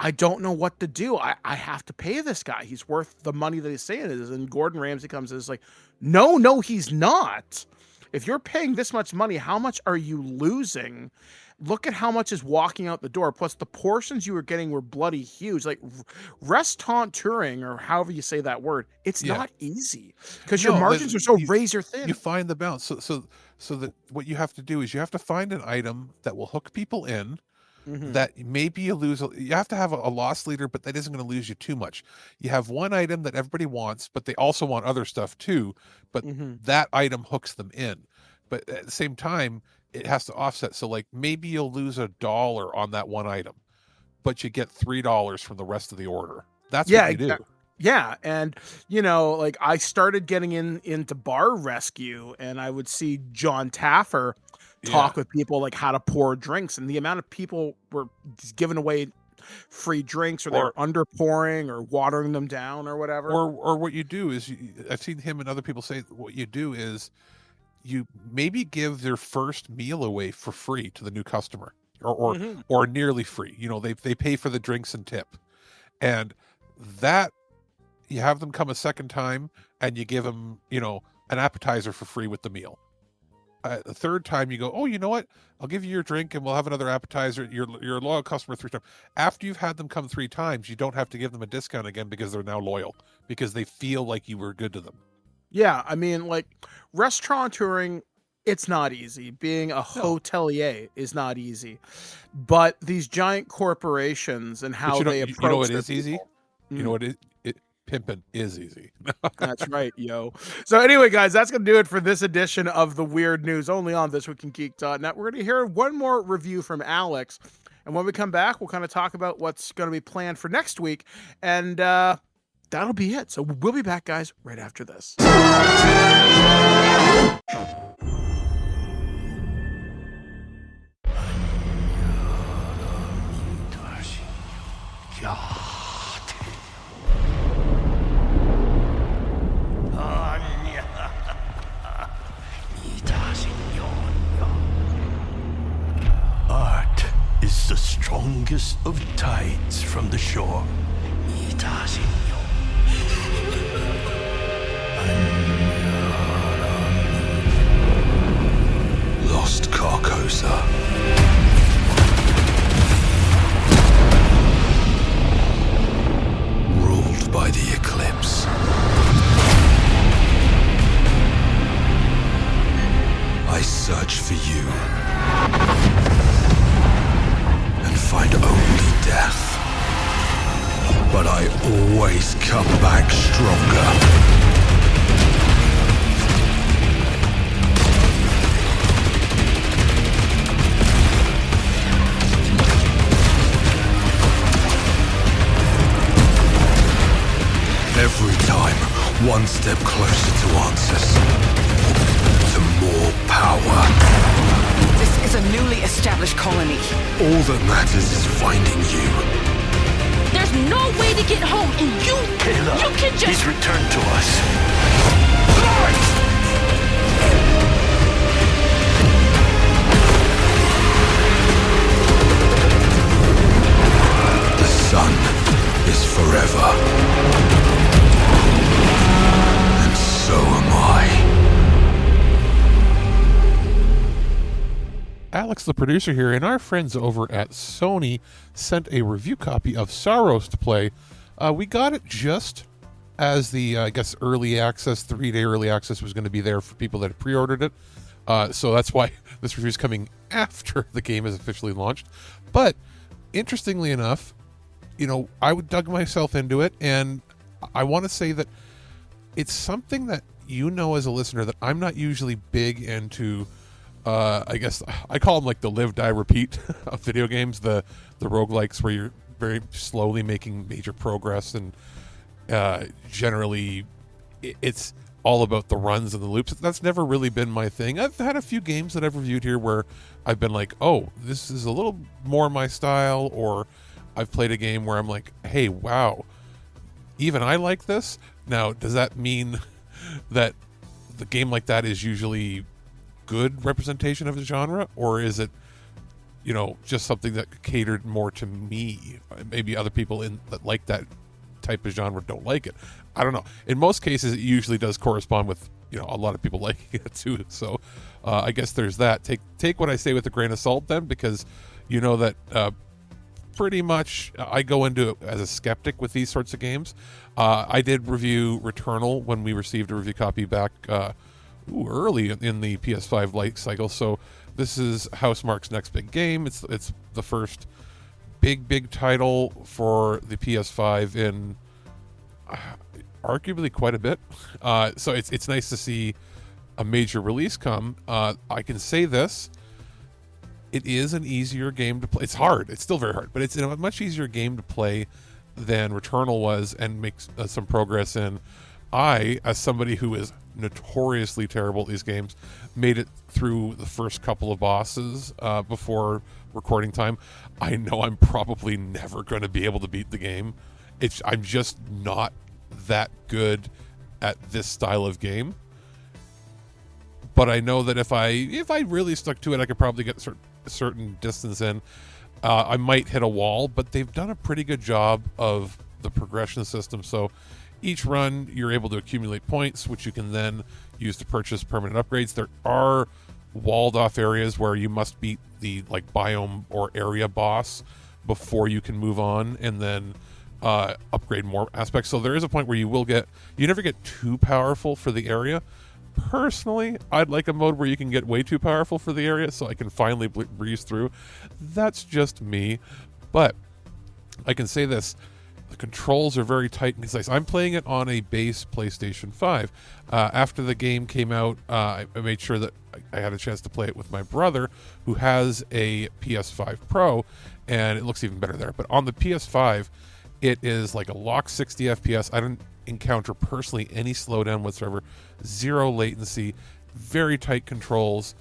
I don't know what to do. I have to pay this guy. He's worth the money that he's saying it is. And Gordon Ramsay comes and is like, no, he's not. If you're paying this much money, how much are you losing? Look at how much is walking out the door. Plus the portions you were getting were bloody huge. Like restaurant touring, or however you say that word, it's not easy because your margins are so razor thin. You find the balance. So that what you have to do is you have to find an item that will hook people in. Mm-hmm. That maybe you lose. You have to have a loss leader, but that isn't going to lose you too much. You have one item that everybody wants, but they also want other stuff too. But that item hooks them in. But at the same time, it has to offset. So like maybe you'll lose $1 on that one item, but you get $3 from the rest of the order. That's what you do. Yeah, and you know, like I started getting into bar rescue, and I would see John Taffer talk with people like how to pour drinks, and the amount of people were giving away free drinks, or they're under pouring or watering them down or whatever. Or what you do is, I've seen him and other people say, what you do is you maybe give their first meal away for free to the new customer, or nearly free. You know, they pay for the drinks and tip, and that you have them come a second time, and you give them, you know, an appetizer for free with the meal. The third time you go, oh, you know what? I'll give you your drink and we'll have another appetizer. You're a loyal customer 3 times. After you've had them come 3 times, you don't have to give them a discount again because they're now loyal, because they feel like you were good to them. Yeah, I mean, like restaurant touring, it's not easy. Being a hotelier is not easy. But these giant corporations and how they approach, you know what is easy? Mm. You know what pimping is easy. That's right, yo. So anyway, guys, that's going to do it for this edition of the Weird News, only on thisweekingeek.net. We're going to hear one more review from Alex, and when we come back, we'll kind of talk about what's going to be planned for next week, and that'll be it. So we'll be back, guys, right after this. Art is the strongest of tides from the shore. Lost Carcosa. Ruled by the eclipse. I search for you and find only death. But I always come back stronger. Every time, one step closer to answers. To more power. This is a newly established colony. All that matters is finding you. There's no way to get home, and you can just... He's returned to us. The sun is forever. And so am I. Alex, the producer here, and our friends over at Sony sent a review copy of Saros to play. We got it just as the, I guess, early access, 3-day early access was going to be there for people that had pre-ordered it. So that's why this review is coming after the game is officially launched. But interestingly enough, you know, I dug myself into it, and I want to say that it's something that you know as a listener that I'm not usually big into. I guess I call them like the live, die, repeat of video games, the roguelikes where you're very slowly making major progress, and generally it's all about the runs and the loops. That's never really been my thing. I've had a few games that I've reviewed here where I've been like, oh, this is a little more my style, or I've played a game where I'm like, hey, wow, even I like this. Now, does that mean that the game like that is usually good representation of the genre, or is it, you know, just something that catered more to me? Maybe other people that like that type of genre don't like it. I don't know. In most cases, it usually does correspond with, you know, a lot of people liking it too. So I guess there's that. Take what I say with a grain of salt then, because you know that pretty much I go into it as a skeptic with these sorts of games. I did review Returnal when we received a review copy back early in the PS5 life cycle. So this is Housemarque's next big game. It's the first big title for the PS5 in arguably quite a bit. So it's nice to see a major release come. I can say this: it is an easier game to play. It's hard. It's still very hard, but it's a much easier game to play than Returnal was, and makes some progress in. I, as somebody who is notoriously terrible at these games, made it through the first couple of bosses before recording time. I know I'm probably never going to be able to beat the game. I'm just not that good at this style of game. But I know that if I really stuck to it, I could probably get a certain distance in. I might hit a wall, but they've done a pretty good job of the progression system. So each run, you're able to accumulate points, which you can then use to purchase permanent upgrades. There are walled off areas where you must beat the biome or area boss before you can move on and then upgrade more aspects. So there is a point where you never get too powerful for the area. Personally, I'd like a mode where you can get way too powerful for the area so I can finally breeze through. That's just me. But I can say this: the controls are very tight and concise. I'm playing it on a base PlayStation 5. After the game came out, I made sure that I had a chance to play it with my brother, who has a PS5 Pro, and it looks even better there. But on the PS5, it is like a lock 60 FPS. I didn't encounter personally any slowdown whatsoever. Zero latency, very tight controls.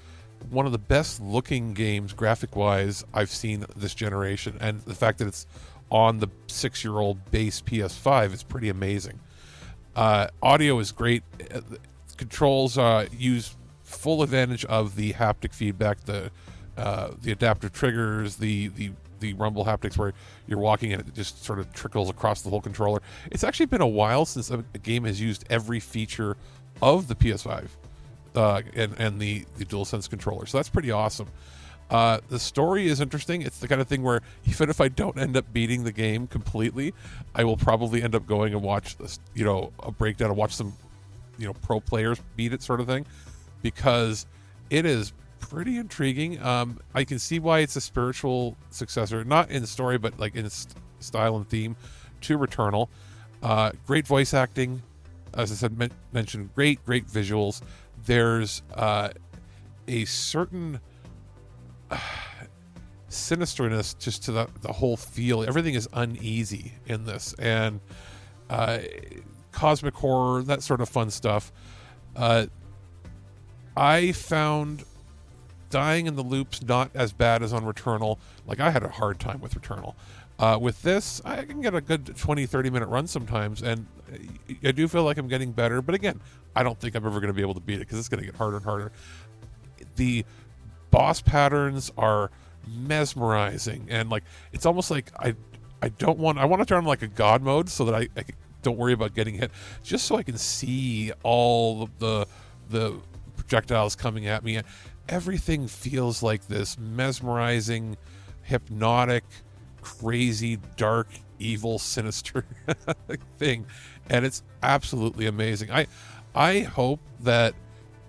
One of the best looking games graphic wise I've seen this generation, and the fact that it's on the 6-year-old base PS5 is pretty amazing. Audio is great. Controls use full advantage of the haptic feedback, the adaptive triggers, the rumble haptics where you're walking and it just sort of trickles across the whole controller. It's actually been a while since a game has used every feature of the PS5 and the DualSense controller, so that's pretty awesome. The story is interesting. It's the kind of thing where even if I don't end up beating the game completely, I will probably end up going and watch this, a breakdown and watch some, pro players beat it, sort of thing, because it is pretty intriguing. I can see why it's a spiritual successor, not in story, but like in style and theme to Returnal. Great voice acting, as I said, mentioned, great visuals. There's a certain sinisterness just to the whole feel. Everything is uneasy in this, and cosmic horror, that sort of fun stuff. I found dying in the loops not as bad as on Returnal. Like, I had a hard time with Returnal. With this, I can get a good 20-30 minute run sometimes, and I do feel like I'm getting better, but again, I don't think I'm ever going to be able to beat it because it's going to get harder and harder. The boss patterns are mesmerizing, and like, it's almost like I want to turn on like a god mode so that I don't worry about getting hit, just so I can see all the projectiles coming at me. Everything feels like this mesmerizing, hypnotic, crazy, dark, evil, sinister thing, and it's absolutely amazing. I hope that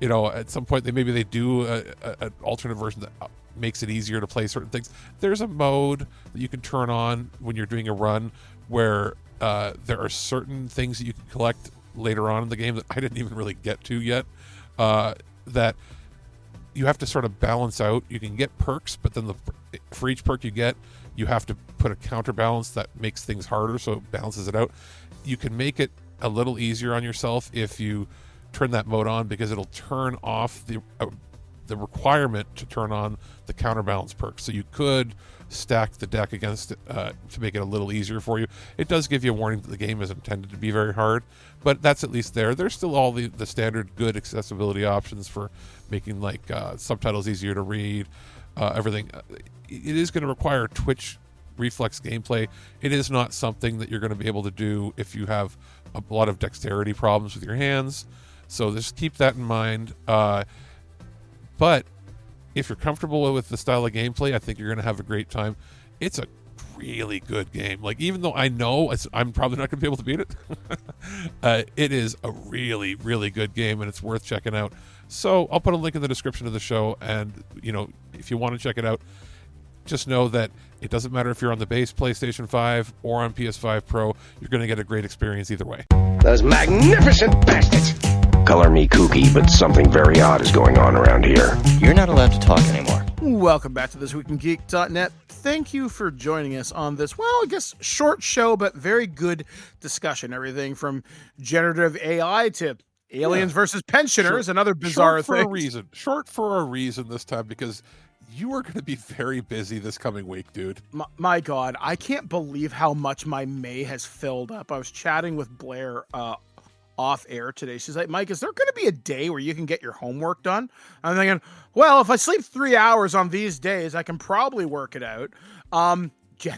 at some point they do an alternate version that makes it easier to play certain things. There's a mode that you can turn on when you're doing a run where there are certain things that you can collect later on in the game that I didn't even really get to yet, that you have to sort of balance out. You can get perks, but then for each perk you get, you have to put a counterbalance that makes things harder, so it balances it out. You can make it a little easier on yourself if you turn that mode on, because it'll turn off the requirement to turn on the counterbalance perk. So you could stack the deck against it to make it a little easier for you. It does give you a warning that the game is intended to be very hard, but that's at least there. There's still all the standard good accessibility options for making like subtitles easier to read, everything. It is going to require Twitch reflex gameplay. It is not something that you're going to be able to do if you have a lot of dexterity problems with your hands. So just keep that in mind. But if you're comfortable with the style of gameplay, I think you're going to have a great time. It's a really good game. Like, even though I know I'm probably not going to be able to beat it, it is a really, really good game, and it's worth checking out. So I'll put a link in the description of the show, and if you want to check it out, just know that it doesn't matter if you're on the base PlayStation 5 or on PS5 Pro, you're going to get a great experience either way. Those magnificent bastards! Color me kooky, but something very odd is going on around here. You're not allowed to talk anymore. Welcome back to This Week in Geek.net. Thank you for joining us on this, I guess, short show, but very good discussion. Everything from generative AI to aliens versus pensioners and other bizarre things. Short for a reason this time, because you are going to be very busy this coming week, dude. My God, I can't believe how much my May has filled up. I was chatting with Blair off air today. She's like, Mike, is there going to be a day where you can get your homework done? I'm thinking, well, if I sleep 3 hours on these days, I can probably work it out.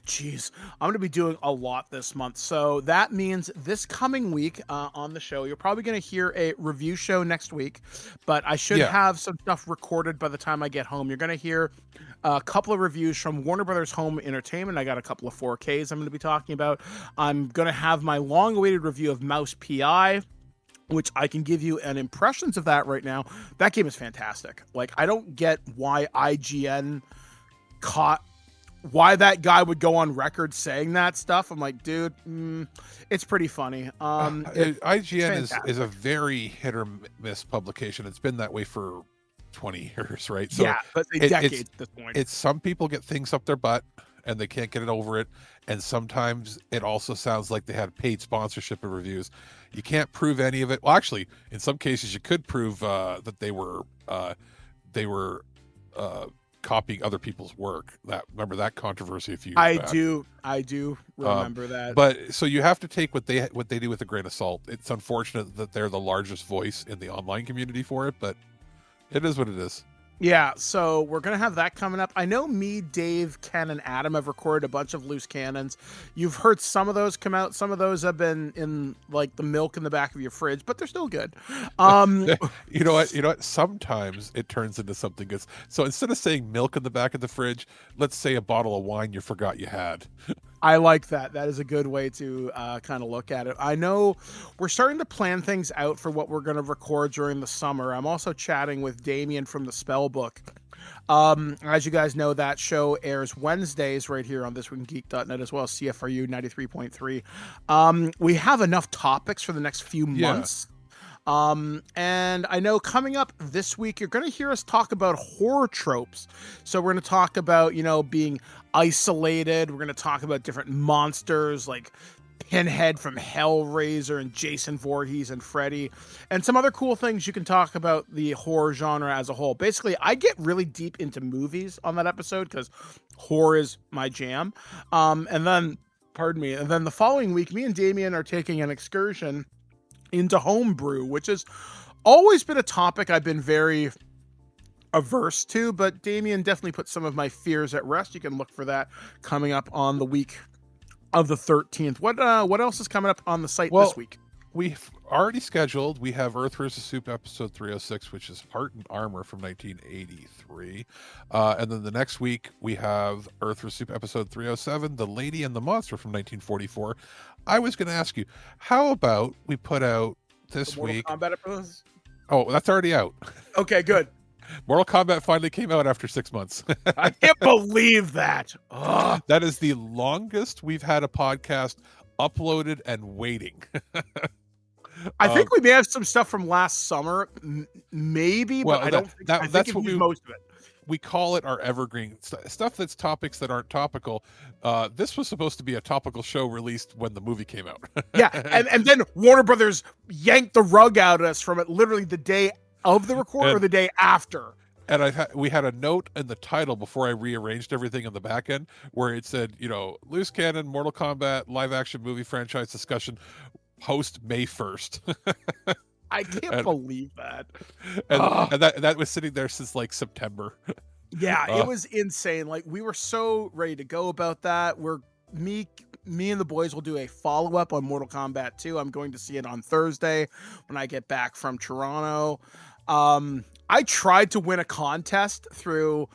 Geez, I'm going to be doing a lot this month. So that means this coming week on the show, you're probably going to hear a review show next week, but I should have some stuff recorded by the time I get home. You're going to hear a couple of reviews from Warner Brothers Home Entertainment. I got a couple of 4Ks I'm going to be talking about. I'm going to have my long-awaited review of Mouse PI, which I can give you an impressions of that right now. That game is fantastic. Like, I don't get why IGN why that guy would go on record saying that stuff. I'm like, dude, it's pretty funny. IGN is a very hit or miss publication. It's been that way for 20 years, right? So yeah, but decades at this point. It's some people get things up their butt and they can't get it over it, and sometimes it also sounds like they had paid sponsorship of reviews. You can't prove any of it. Well, actually, in some cases, you could prove that they were copying other people's work. Remember that controversy a few years back? I do remember that. But so you have to take what they do with a grain of salt. It's unfortunate that they're the largest voice in the online community for it, but it is what it is. Yeah, so we're going to have that coming up. I know me, Dave, Ken, and Adam have recorded a bunch of loose cannons. You've heard some of those come out. Some of those have been in like the milk in the back of your fridge, but they're still good. You know what? Sometimes it turns into something good. So instead of saying milk in the back of the fridge, let's say a bottle of wine you forgot you had. I like that. That is a good way to kind of look at it. I know we're starting to plan things out for what we're going to record during the summer. I'm also chatting with Damien from the Spellbook. As you guys know, that show airs Wednesdays right here on thisweekingeek.net as well as CFRU 93.3. We have enough topics for the next few months. And I know coming up this week, you're going to hear us talk about horror tropes. So we're going to talk about, being isolated. We're going to talk about different monsters like Pinhead from Hellraiser and Jason Voorhees and Freddy, and some other cool things you can talk about the horror genre as a whole. Basically, I get really deep into movies on that episode because horror is my jam. And then the following week, me and Damien are taking an excursion into homebrew, which has always been a topic I've been very averse to, but Damien definitely put some of my fears at rest. You can look for that coming up on the week of the 13th. What else is coming up on the site this week? We've already scheduled. We have Earth vs. Soup episode 306, which is Heart and Armor from 1983. And then the next week, we have Earth vs. Soup episode 307, The Lady and the Monster from 1944. I was going to ask you, how about we put out this week... Mortal Kombat episodes? Oh, that's already out. Okay, good. Mortal Kombat finally came out after 6 months. I can't believe that. Ugh. That is the longest we've had a podcast uploaded and waiting. I think we may have some stuff from last summer, maybe, but I don't think that's what most of it. We call it our evergreen stuff. That's topics that aren't topical. This was supposed to be a topical show released when the movie came out. Yeah, and then Warner Brothers yanked the rug out of us from it literally the day of the record or the day after. And we had a note in the title before I rearranged everything on the back end where it said, Loose Cannon, Mortal Kombat, live action movie franchise discussion, post May 1st. I can't believe that. And that was sitting there since like September. Yeah, it was insane. Like we were so ready to go about that. Me and the boys will do a follow-up on Mortal Kombat 2. I'm going to see it on Thursday when I get back from Toronto. I tried to win a contest through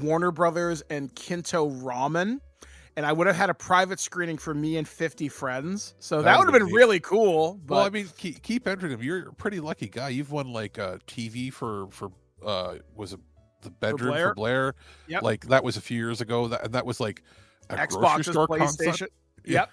Warner Brothers and Kinto Ramen, and I would have had a private screening for me and 50 friends. So that would have been really cool. But... Well, I mean, keep entering them. You're a pretty lucky guy. You've won like a TV for was it the bedroom for Blair? Yep. Like that was a few years ago. That was like a Xbox, grocery store PlayStation. concept. Yep.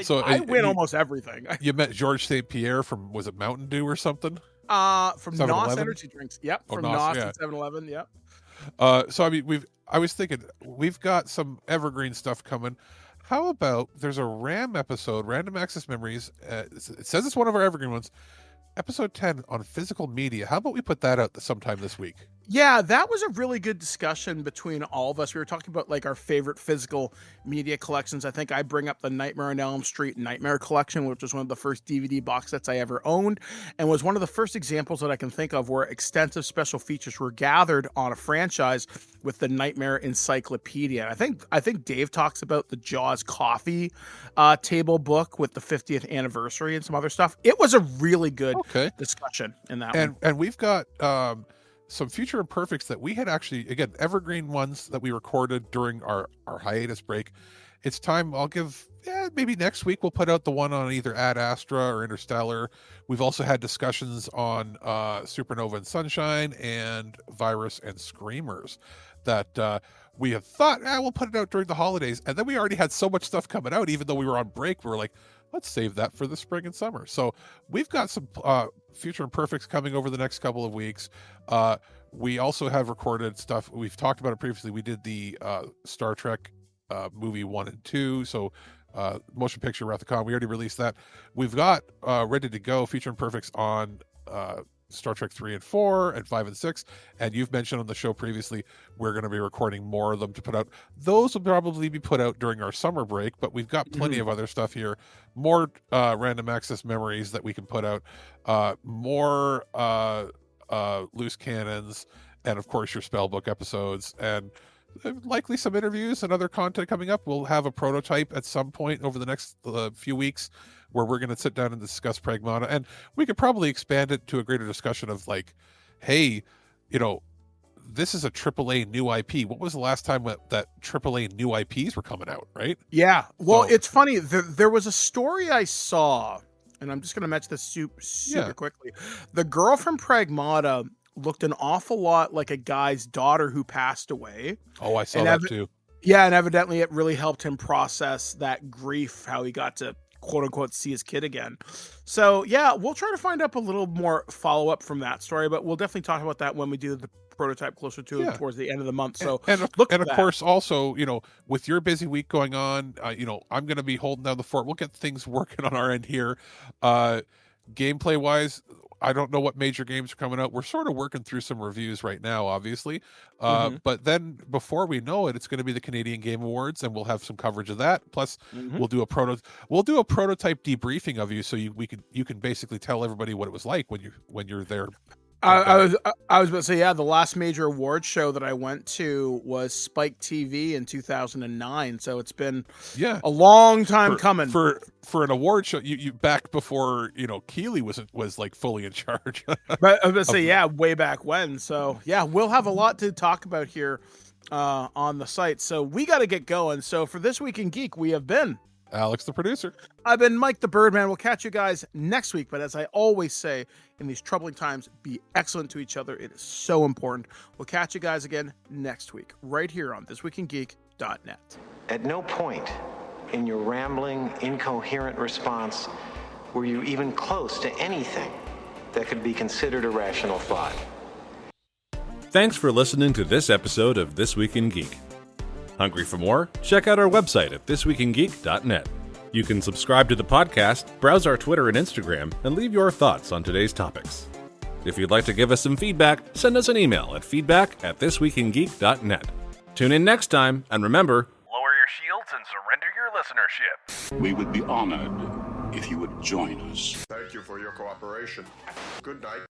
So I win almost everything. You met George St. Pierre from, was it Mountain Dew or something? From 7-Eleven? NOS Energy Drinks. Yep. Oh, From NOS, NOS and 7-Eleven. Yep. So I mean, I was thinking we've got some evergreen stuff coming. How about there's a RAM episode, Random Access Memories. It says it's one of our evergreen ones. Episode 10 on physical media. How about we put that out sometime this week? Yeah, that was a really good discussion between all of us. We were talking about like our favorite physical media collections. I think I bring up the Nightmare on Elm Street Nightmare Collection, which was one of the first DVD box sets I ever owned, and was one of the first examples that I can think of where extensive special features were gathered on a franchise with the Nightmare Encyclopedia. I think Dave talks about the Jaws Coffee table book with the 50th anniversary and some other stuff. It was a really good discussion in that one. And we've got some future imperfects that we had actually, again, evergreen ones that we recorded during our hiatus break. It's time, I'll give, maybe next week we'll put out the one on either Ad Astra or Interstellar. We've also had discussions on Supernova and Sunshine and Virus and Screamers that we have thought, we'll put it out during the holidays. And then we already had so much stuff coming out, even though we were on break, we were like, let's save that for the spring and summer. So we've got some future imperfects coming over the next couple of weeks. We also have recorded stuff. We've talked about it previously. We did the Star Trek movie 1 and 2. So motion picture Wrath of Khan. We already released that. We've got ready to go future imperfects on Star Trek 3 and 4 and 5 and 6, and you've mentioned on the show previously we're going to be recording more of them to put out. Those will probably be put out during our summer break, but we've got plenty of other stuff here, more random access memories that we can put out, more loose cannons, and of course your spellbook episodes, and likely some interviews and other content coming up. We'll have a prototype at some point over the next few weeks where we're going to sit down and discuss Pragmata, and we could probably expand it to a greater discussion of like, hey, you know, this is a AAA new IP. What was the last time that AAA new IPs were coming out, right? Yeah. Well, it's funny. There was a story I saw, and I'm just going to mention this super quickly. The girl from Pragmata looked an awful lot like a guy's daughter who passed away. Oh, I saw that too. Yeah, and evidently it really helped him process that grief, how he got to quote unquote see his kid again. So yeah, we'll try to find up a little more follow up from that story, but we'll definitely talk about that when we do the prototype closer to it towards the end of the month. So and of course also, you know, with your busy week going on, you know, I'm going to be holding down the fort. We'll get things working on our end here. Gameplay wise, I don't know what major games are coming out. We're sort of working through some reviews right now, obviously. But then before we know it, it's going to be the Canadian Game Awards, and we'll have some coverage of that. Plus, we'll do a prototype debriefing of you, so you can basically tell everybody what it was like when you're there. I was about to say, yeah, the last major award show that I went to was Spike TV in 2009. So it's been a long time coming for an award show. You back before, you know, Keeley was like fully in charge. But I was about to say, way back when. So yeah, we'll have a lot to talk about here on the site. So we got to get going. So for This Week in Geek, we have been Alex, the producer. I've been Mike, the Birdman. We'll catch you guys next week. But as I always say, in these troubling times, be excellent to each other. It is so important. We'll catch you guys again next week, right here on thisweekingeek.net. At no point in your rambling, incoherent response were you even close to anything that could be considered a rational thought. Thanks for listening to this episode of This Week in Geek. Hungry for more? Check out our website at thisweekingeek.net. You can subscribe to the podcast, browse our Twitter and Instagram, and leave your thoughts on today's topics. If you'd like to give us some feedback, send us an email at feedback@thisweekingeek.net. Tune in next time, and remember, lower your shields and surrender your listenership. We would be honored if you would join us. Thank you for your cooperation. Good night.